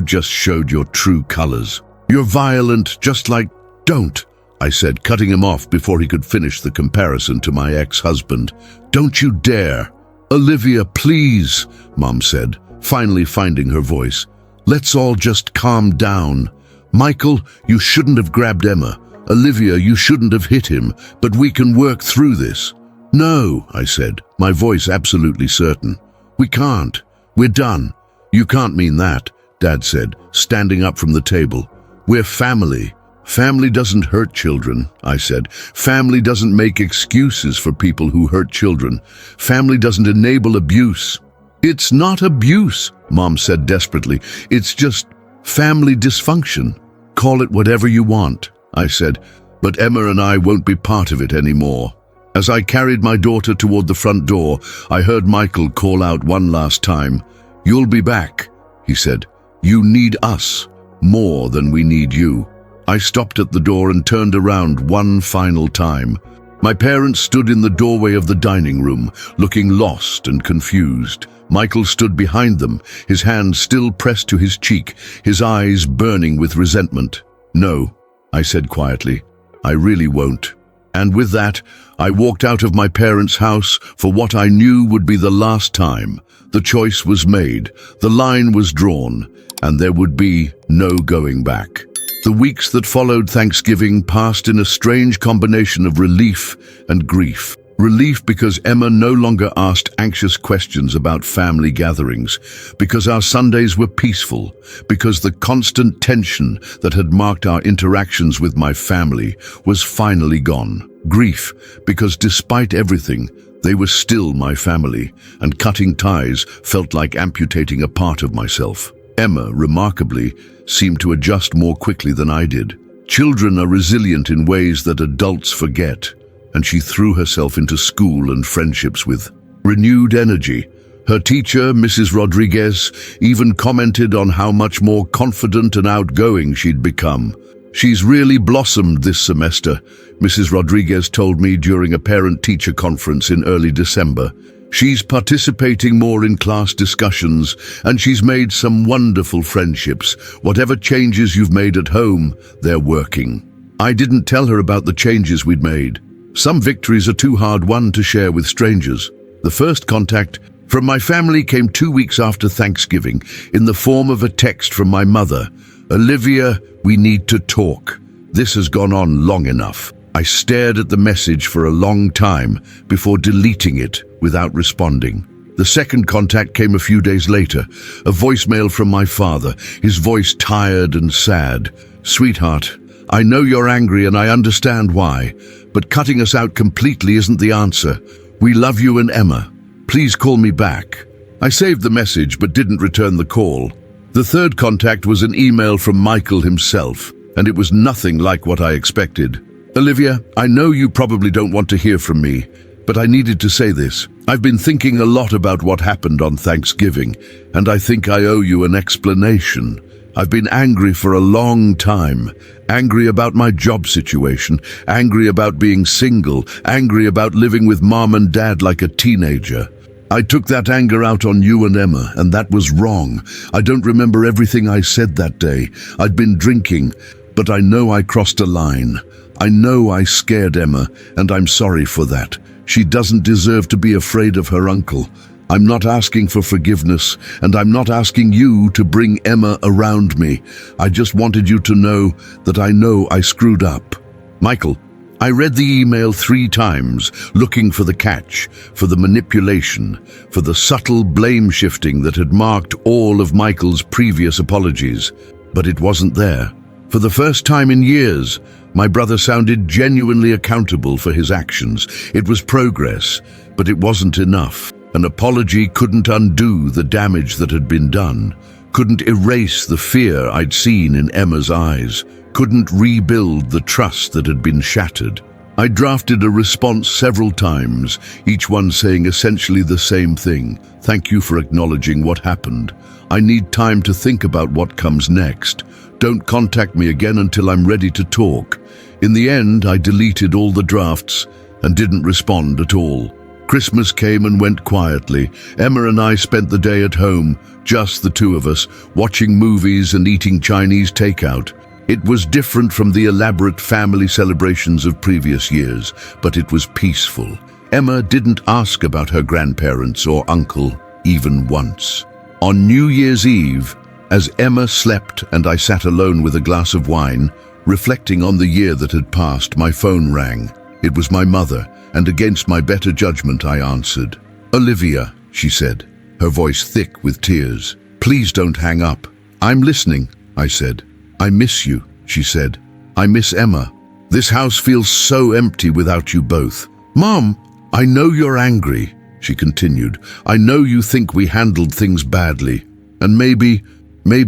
just showed your true colors. You're violent, just like..." "Don't," I said, cutting him off before he could finish the comparison to my ex-husband. "Don't you dare." "Olivia, please," Mom said, finally finding her voice. "Let's all just calm down. Michael, you shouldn't have grabbed Emma. Olivia, you shouldn't have hit him, but we can work through this." "No," I said, my voice absolutely certain. "We can't. We're done." "You can't mean that," Dad said, standing up from the table. "We're family." "Family doesn't hurt children," I said. "Family doesn't make excuses for people who hurt children. Family doesn't enable abuse." "It's not abuse," Mom said desperately. "It's just family dysfunction. Call it whatever you want," I said, "but Emma and I won't be part of it anymore." As I carried my daughter toward the front door, I heard Michael call out one last time. "You'll be back," he said. "You need us more than we need you." I stopped at the door and turned around one final time. My parents stood in the doorway of the dining room, looking lost and confused. Michael stood behind them, his hand still pressed to his cheek, his eyes burning with resentment. "No," I said quietly, "I really won't." And with that, I walked out of my parents' house for what I knew would be the last time. The choice was made, the line was drawn, and there would be no going back. The weeks that followed Thanksgiving passed in a strange combination of relief and grief. Relief because Emma no longer asked anxious questions about family gatherings, because our Sundays were peaceful, because the constant tension that had marked our interactions with my family was finally gone. Grief because despite everything, they were still my family, and cutting ties felt like amputating a part of myself. Emma, remarkably, seemed to adjust more quickly than I did. Children are resilient in ways that adults forget, and she threw herself into school and friendships with renewed energy. Her teacher, Mrs. Rodriguez, even commented on how much more confident and outgoing she'd become. "She's really blossomed this semester," Mrs. Rodriguez told me during a parent-teacher conference in early December. "She's participating more in class discussions, and she's made some wonderful friendships. Whatever changes you've made at home, they're working." I didn't tell her about the changes we'd made. Some victories are too hard won to share with strangers. The first contact from my family came 2 weeks after Thanksgiving, in the form of a text from my mother. "Olivia, we need to talk. This has gone on long enough." I stared at the message for a long time before deleting it without responding. The second contact came a few days later, a voicemail from my father, his voice tired and sad. "Sweetheart, I know you're angry and I understand why, but cutting us out completely isn't the answer. We love you and Emma. Please call me back." I saved the message but didn't return the call. The third contact was an email from Michael himself, and it was nothing like what I expected. "Olivia, I know you probably don't want to hear from me, but I needed to say this. I've been thinking a lot about what happened on Thanksgiving, and I think I owe you an explanation. I've been angry for a long time, angry about my job situation, angry about being single, angry about living with Mom and Dad like a teenager. I took that anger out on you and Emma, and that was wrong. I don't remember everything I said that day. I'd been drinking, but I know I crossed a line. I know I scared Emma, and I'm sorry for that. She doesn't deserve to be afraid of her uncle. I'm not asking for forgiveness, and I'm not asking you to bring Emma around me. I just wanted you to know that I know I screwed up." Michael, I read the email 3 times, looking for the catch, for the manipulation, for the subtle blame shifting that had marked all of Michael's previous apologies, but it wasn't there. For the first time in years, my brother sounded genuinely accountable for his actions. It was progress, but it wasn't enough. An apology couldn't undo the damage that had been done, couldn't erase the fear I'd seen in Emma's eyes, couldn't rebuild the trust that had been shattered. I drafted a response several times, each one saying essentially the same thing. "Thank you for acknowledging what happened. I need time to think about what comes next. Don't contact me again until I'm ready to talk." In the end, I deleted all the drafts and didn't respond at all. Christmas came and went quietly. Emma and I spent the day at home, just the two of us, watching movies and eating Chinese takeout. It was different from the elaborate family celebrations of previous years, but it was peaceful. Emma didn't ask about her grandparents or uncle even once. On New Year's Eve, as Emma slept and I sat alone with a glass of wine, reflecting on the year that had passed, my phone rang. It was my mother, and against my better judgment I answered. "Olivia," she said, her voice thick with tears. "Please don't hang up." "I'm listening," I said. "I miss you," she said. "I miss Emma. This house feels so empty without you both." "Mom, I know you're angry," she continued. "I know you think we handled things badly. And maybe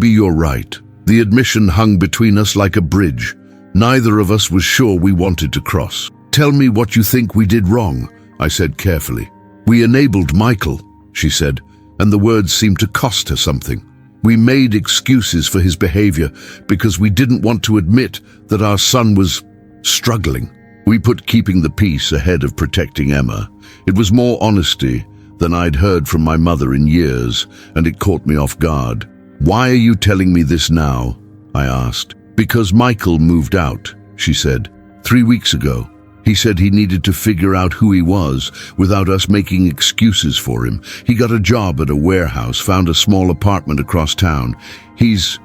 you're right. The admission hung between us like a bridge. Neither of us was sure we wanted to cross." "Tell me what you think we did wrong," I said carefully. "We enabled Michael," she said, and the words seemed to cost her something. "We made excuses for his behavior because we didn't want to admit that our son was struggling. We put keeping the peace ahead of protecting Emma. It was more honesty than I'd heard from my mother in years, and it caught me off guard. "Why are you telling me this now?" I asked. "Because Michael moved out," she said, 3 weeks ago. He said he needed to figure out who he was without us making excuses for him. He got a job at a warehouse, found a small apartment across town. He's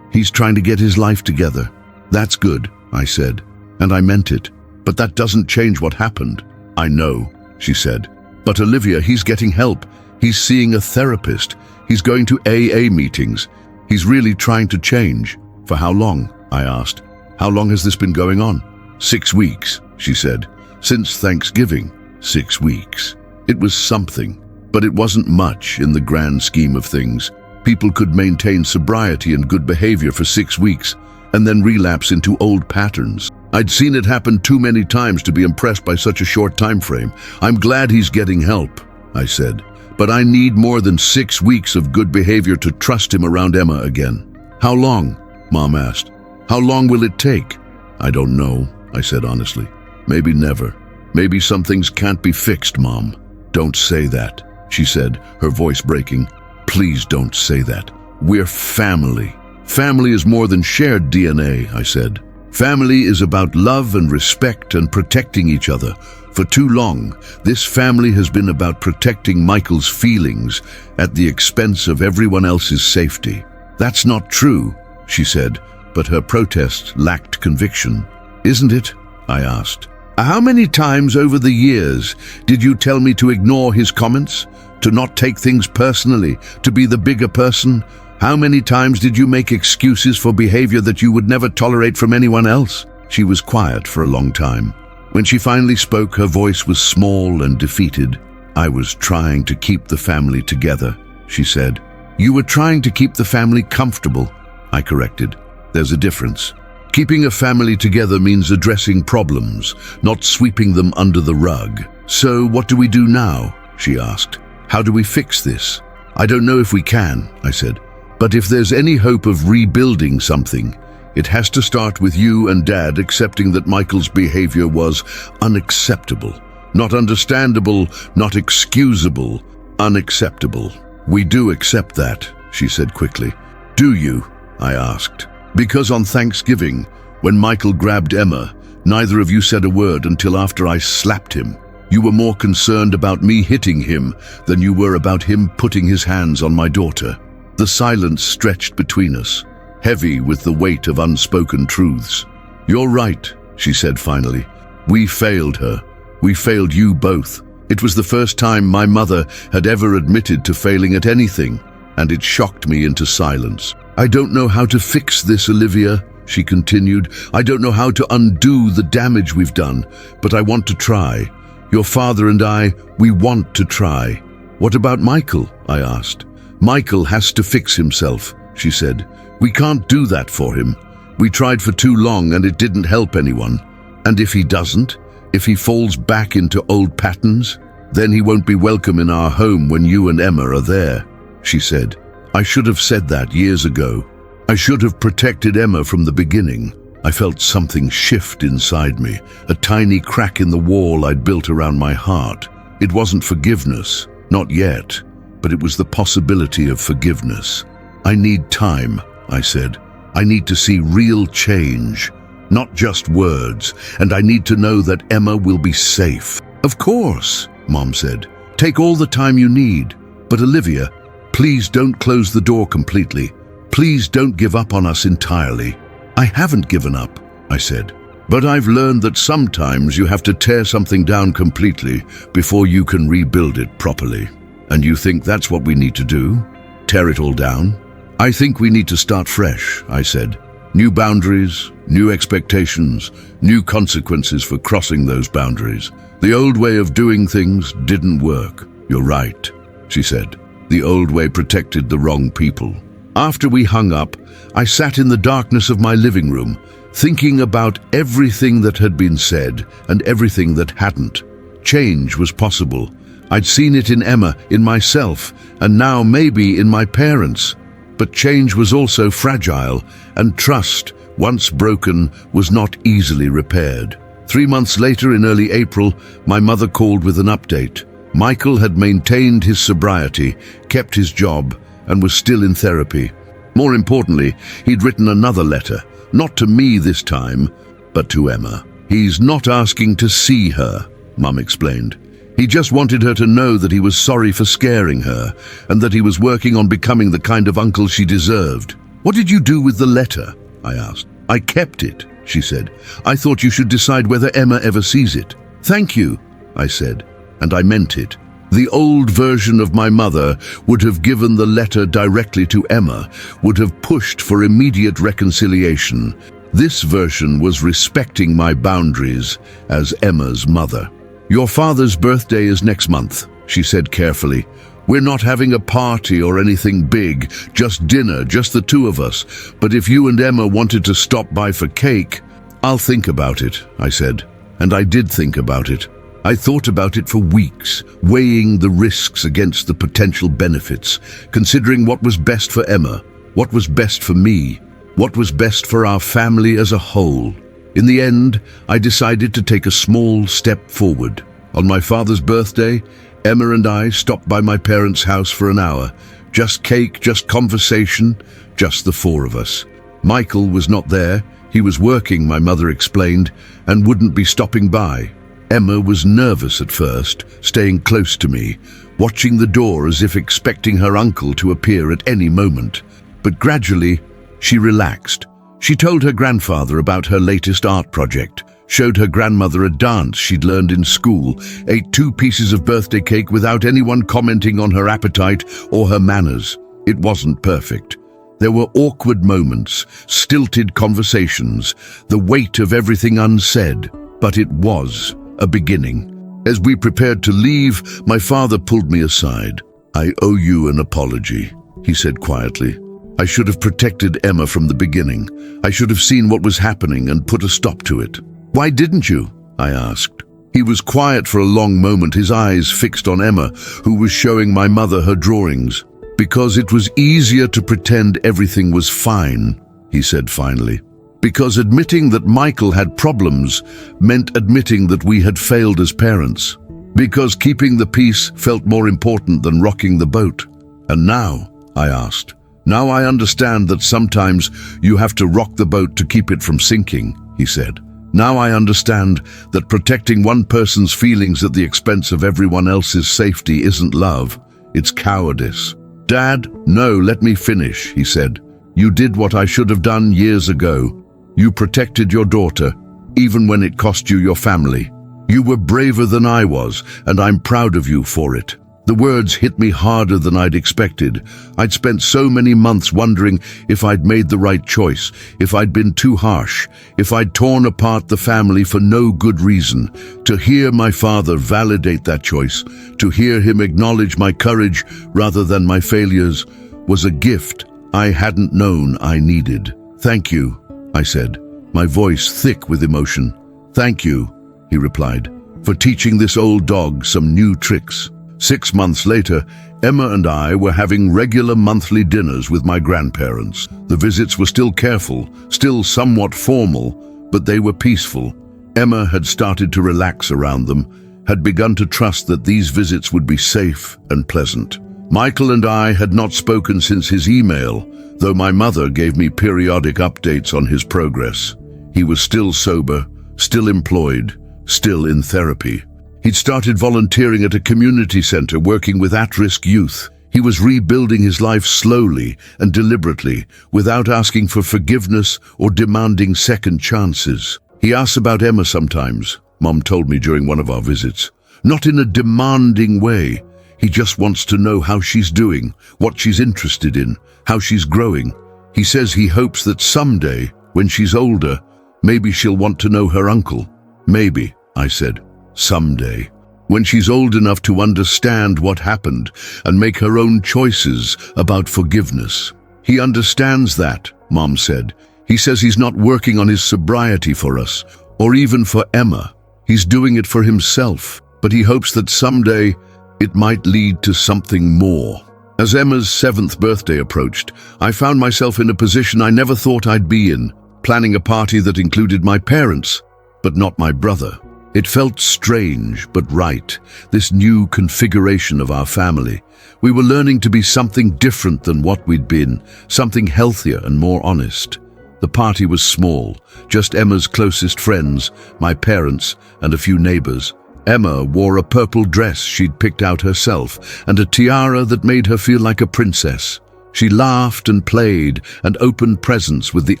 trying to get his life together." "That's good," I said, and I meant it. "But that doesn't change what happened." "I know," she said. "But Olivia, he's getting help. He's seeing a therapist. He's going to AA meetings. He's really trying to change." "For how long?" I asked. "How long has this been going on?" 6 weeks, she said. "Since Thanksgiving, 6 weeks. It was something, but it wasn't much in the grand scheme of things. People could maintain sobriety and good behavior for 6 weeks and then relapse into old patterns. I'd seen it happen too many times to be impressed by such a short time frame. I'm glad he's getting help," I said. "But I need more than 6 weeks of good behavior to trust him around Emma again." "How long?" Mom asked. "How long will it take?" "I don't know," I said honestly. "Maybe never. Maybe some things can't be fixed, Mom." "Don't say that," she said, her voice breaking. "Please don't say that. We're family." "Family is more than shared DNA," I said. "Family is about love and respect and protecting each other. For too long, this family has been about protecting Michael's feelings at the expense of everyone else's safety." "That's not true," she said, but her protest lacked conviction. "Isn't it?" I asked. How many times over the years did you tell me to ignore his comments, to not take things personally, to be the bigger person? How many times did you make excuses for behavior that you would never tolerate from anyone else? She was quiet for a long time. When she finally spoke, her voice was small and defeated. I was trying to keep the family together, she said. You were trying to keep the family comfortable, I corrected. There's a difference. Keeping a family together means addressing problems, not sweeping them under the rug. So what do we do now? She asked. How do we fix this? I don't know if we can, I said. But if there's any hope of rebuilding something, it has to start with you and Dad accepting that Michael's behavior was unacceptable. Not understandable, not excusable, unacceptable. We do accept that, she said quickly. Do you? I asked. Because on Thanksgiving, when Michael grabbed Emma, neither of you said a word until after I slapped him. You were more concerned about me hitting him than you were about him putting his hands on my daughter. The silence stretched between us, heavy with the weight of unspoken truths. You're right, she said finally. We failed her. We failed you both. It was the first time my mother had ever admitted to failing at anything, and it shocked me into silence. I don't know how to fix this, Olivia, she continued. I don't know how to undo the damage we've done, but I want to try. Your father and I, we want to try. What about Michael? I asked. Michael has to fix himself, she said. We can't do that for him. We tried for too long and it didn't help anyone. And if he doesn't, if he falls back into old patterns, then he won't be welcome in our home when you and Emma are there, she said. I should have said that years ago. I should have protected Emma from the beginning. I felt something shift inside me, a tiny crack in the wall I'd built around my heart. It wasn't forgiveness, not yet, but it was the possibility of forgiveness. I need time, I said. I need to see real change, not just words, and I need to know that Emma will be safe. Of course, Mom said. Take all the time you need. But Olivia, please don't close the door completely. Please don't give up on us entirely. I haven't given up, I said. But I've learned that sometimes you have to tear something down completely before you can rebuild it properly. And you think that's what we need to do? Tear it all down? I think we need to start fresh, I said. New boundaries, new expectations, new consequences for crossing those boundaries. The old way of doing things didn't work. You're right, she said. The old way protected the wrong people. After we hung up, I sat in the darkness of my living room, thinking about everything that had been said and everything that hadn't. Change was possible. I'd seen it in Emma, in myself, and now maybe in my parents. But change was also fragile, and trust, once broken, was not easily repaired. 3 months later, in early April, my mother called with an update. Michael had maintained his sobriety, kept his job, and was still in therapy. More importantly, he'd written another letter, not to me this time, but to Emma. He's not asking to see her, Mum explained. He just wanted her to know that he was sorry for scaring her, and that he was working on becoming the kind of uncle she deserved. What did you do with the letter? I asked. I kept it, she said. I thought you should decide whether Emma ever sees it. Thank you, I said, and I meant it. The old version of my mother would have given the letter directly to Emma, would have pushed for immediate reconciliation. This version was respecting my boundaries as Emma's mother. Your father's birthday is next month, she said carefully. We're not having a party or anything big, just dinner, just the two of us. But if you and Emma wanted to stop by for cake, I'll think about it, I said. And I did think about it. I thought about it for weeks, weighing the risks against the potential benefits, considering what was best for Emma, what was best for me, what was best for our family as a whole. In the end, I decided to take a small step forward. On my father's birthday, Emma and I stopped by my parents' house for an hour. Just cake, just conversation, just the four of us. Michael was not there. He was working, my mother explained, and wouldn't be stopping by. Emma was nervous at first, staying close to me, watching the door as if expecting her uncle to appear at any moment. But gradually, she relaxed. She told her grandfather about her latest art project, showed her grandmother a dance she'd learned in school, ate 2 pieces of birthday cake without anyone commenting on her appetite or her manners. It wasn't perfect. There were awkward moments, stilted conversations, the weight of everything unsaid, but it was a beginning. As we prepared to leave, my father pulled me aside. "I owe you an apology," he said quietly. "I should have protected Emma from the beginning. I should have seen what was happening and put a stop to it." "Why didn't you?" I asked. He was quiet for a long moment, his eyes fixed on Emma, who was showing my mother her drawings. "Because it was easier to pretend everything was fine," he said finally. "Because admitting that Michael had problems meant admitting that we had failed as parents. Because keeping the peace felt more important than rocking the boat." "And now?" I asked. "Now I understand that sometimes you have to rock the boat to keep it from sinking," he said. "Now I understand that protecting one person's feelings at the expense of everyone else's safety isn't love, it's cowardice." "Dad, no, let me finish," he said. "You did what I should have done years ago. You protected your daughter, even when it cost you your family. You were braver than I was, and I'm proud of you for it." The words hit me harder than I'd expected. I'd spent so many months wondering if I'd made the right choice, if I'd been too harsh, if I'd torn apart the family for no good reason. To hear my father validate that choice, to hear him acknowledge my courage rather than my failures, was a gift I hadn't known I needed. "Thank you," I said, my voice thick with emotion. "Thank you," he replied, "for teaching this old dog some new tricks." 6 months later, Emma and I were having regular monthly dinners with my grandparents. The visits were still careful, still somewhat formal, but they were peaceful. Emma had started to relax around them, had begun to trust that these visits would be safe and pleasant. Michael and I had not spoken since his email, though my mother gave me periodic updates on his progress. He was still sober, still employed, still in therapy. He'd started volunteering at a community center working with at-risk youth. He was rebuilding his life slowly and deliberately, without asking for forgiveness or demanding second chances. He asks about Emma sometimes, Mom told me during one of our visits. Not in a demanding way. He just wants to know how she's doing, what she's interested in, how she's growing. He says he hopes that someday, when she's older, maybe she'll want to know her uncle. "Maybe," I said. "Someday. When she's old enough to understand what happened and make her own choices about forgiveness." "He understands that," Mom said. "He says he's not working on his sobriety for us, or even for Emma. He's doing it for himself, but he hopes that someday it might lead to something more." As Emma's 7th birthday approached, I found myself in a position I never thought I'd be in, planning a party that included my parents, but not my brother. It felt strange, but right, this new configuration of our family. We were learning to be something different than what we'd been, something healthier and more honest. The party was small, just Emma's closest friends, my parents, and a few neighbors. Emma wore a purple dress she'd picked out herself, and a tiara that made her feel like a princess. She laughed and played and opened presents with the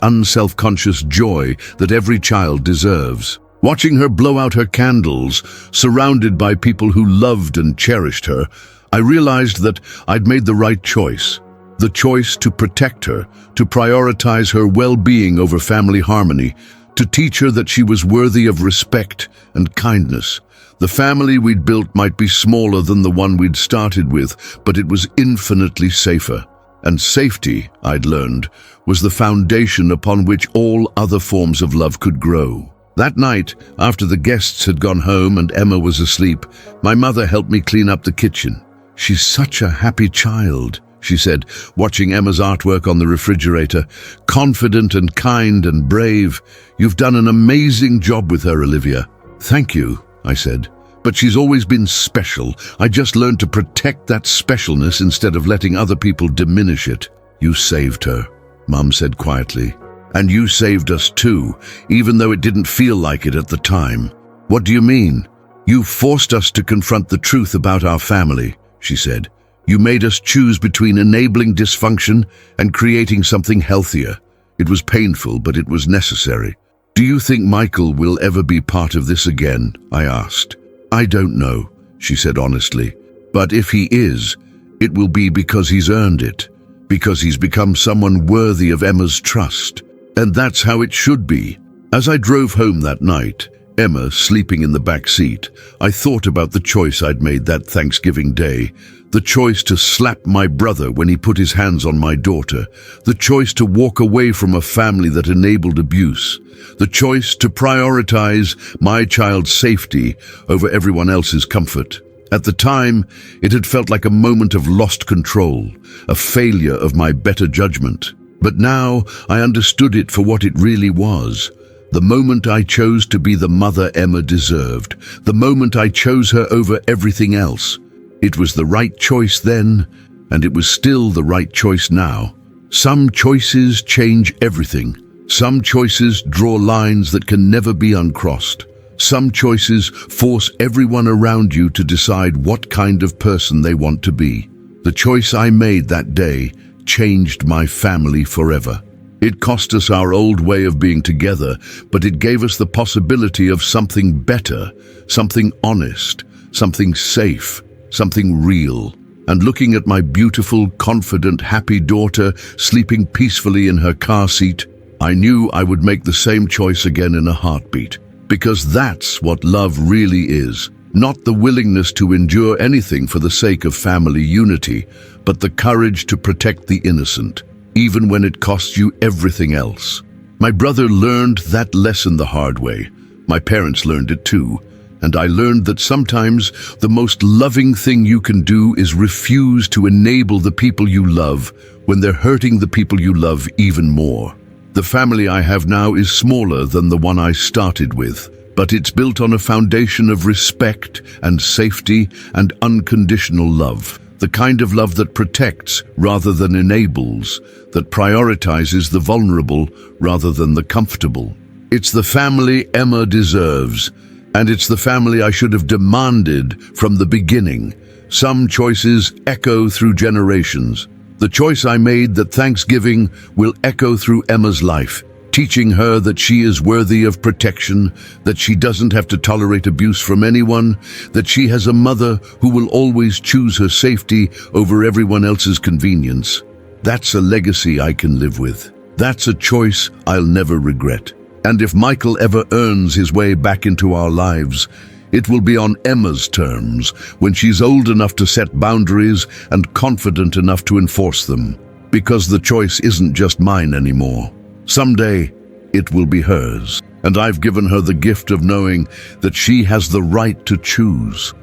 unself-conscious joy that every child deserves. Watching her blow out her candles, surrounded by people who loved and cherished her, I realized that I'd made the right choice. The choice to protect her, to prioritize her well-being over family harmony, to teach her that she was worthy of respect and kindness. The family we'd built might be smaller than the one we'd started with, but it was infinitely safer. And safety, I'd learned, was the foundation upon which all other forms of love could grow. That night, after the guests had gone home and Emma was asleep, my mother helped me clean up the kitchen. "She's such a happy child," she said, watching Emma's artwork on the refrigerator. "Confident and kind and brave. You've done an amazing job with her, Olivia." "Thank you," I said. "But she's always been special. I just learned to protect that specialness instead of letting other people diminish it." "You saved her," Mum said quietly. "And you saved us too, even though it didn't feel like it at the time." "What do you mean?" "You forced us to confront the truth about our family," she said. "You made us choose between enabling dysfunction and creating something healthier. It was painful, but it was necessary." "Do you think Michael will ever be part of this again?" I asked. "I don't know," she said honestly. "But if he is, it will be because he's earned it, because he's become someone worthy of Emma's trust. And that's how it should be." As I drove home that night, Emma sleeping in the back seat, I thought about the choice I'd made that Thanksgiving day. The choice to slap my brother when he put his hands on my daughter. The choice to walk away from a family that enabled abuse. The choice to prioritize my child's safety over everyone else's comfort. At the time, it had felt like a moment of lost control, a failure of my better judgment. But now I understood it for what it really was. The moment I chose to be the mother Emma deserved. The moment I chose her over everything else. It was the right choice then, and it was still the right choice now. Some choices change everything. Some choices draw lines that can never be uncrossed. Some choices force everyone around you to decide what kind of person they want to be. The choice I made that day changed my family forever. It cost us our old way of being together, but it gave us the possibility of something better, something honest, something safe, something real. And looking at my beautiful, confident, happy daughter sleeping peacefully in her car seat, I knew I would make the same choice again in a heartbeat. Because that's what love really is. Not the willingness to endure anything for the sake of family unity, but the courage to protect the innocent, even when it costs you everything else. My brother learned that lesson the hard way. My parents learned it too. And I learned that sometimes the most loving thing you can do is refuse to enable the people you love when they're hurting the people you love even more. The family I have now is smaller than the one I started with, but it's built on a foundation of respect and safety and unconditional love. The kind of love that protects rather than enables, that prioritizes the vulnerable rather than the comfortable. It's the family Emma deserves. And it's the family I should have demanded from the beginning. Some choices echo through generations. The choice I made that Thanksgiving will echo through Emma's life, teaching her that she is worthy of protection, that she doesn't have to tolerate abuse from anyone, that she has a mother who will always choose her safety over everyone else's convenience. That's a legacy I can live with. That's a choice I'll never regret. And if Michael ever earns his way back into our lives, it will be on Emma's terms, when she's old enough to set boundaries and confident enough to enforce them. Because the choice isn't just mine anymore. Someday, it will be hers. And I've given her the gift of knowing that she has the right to choose.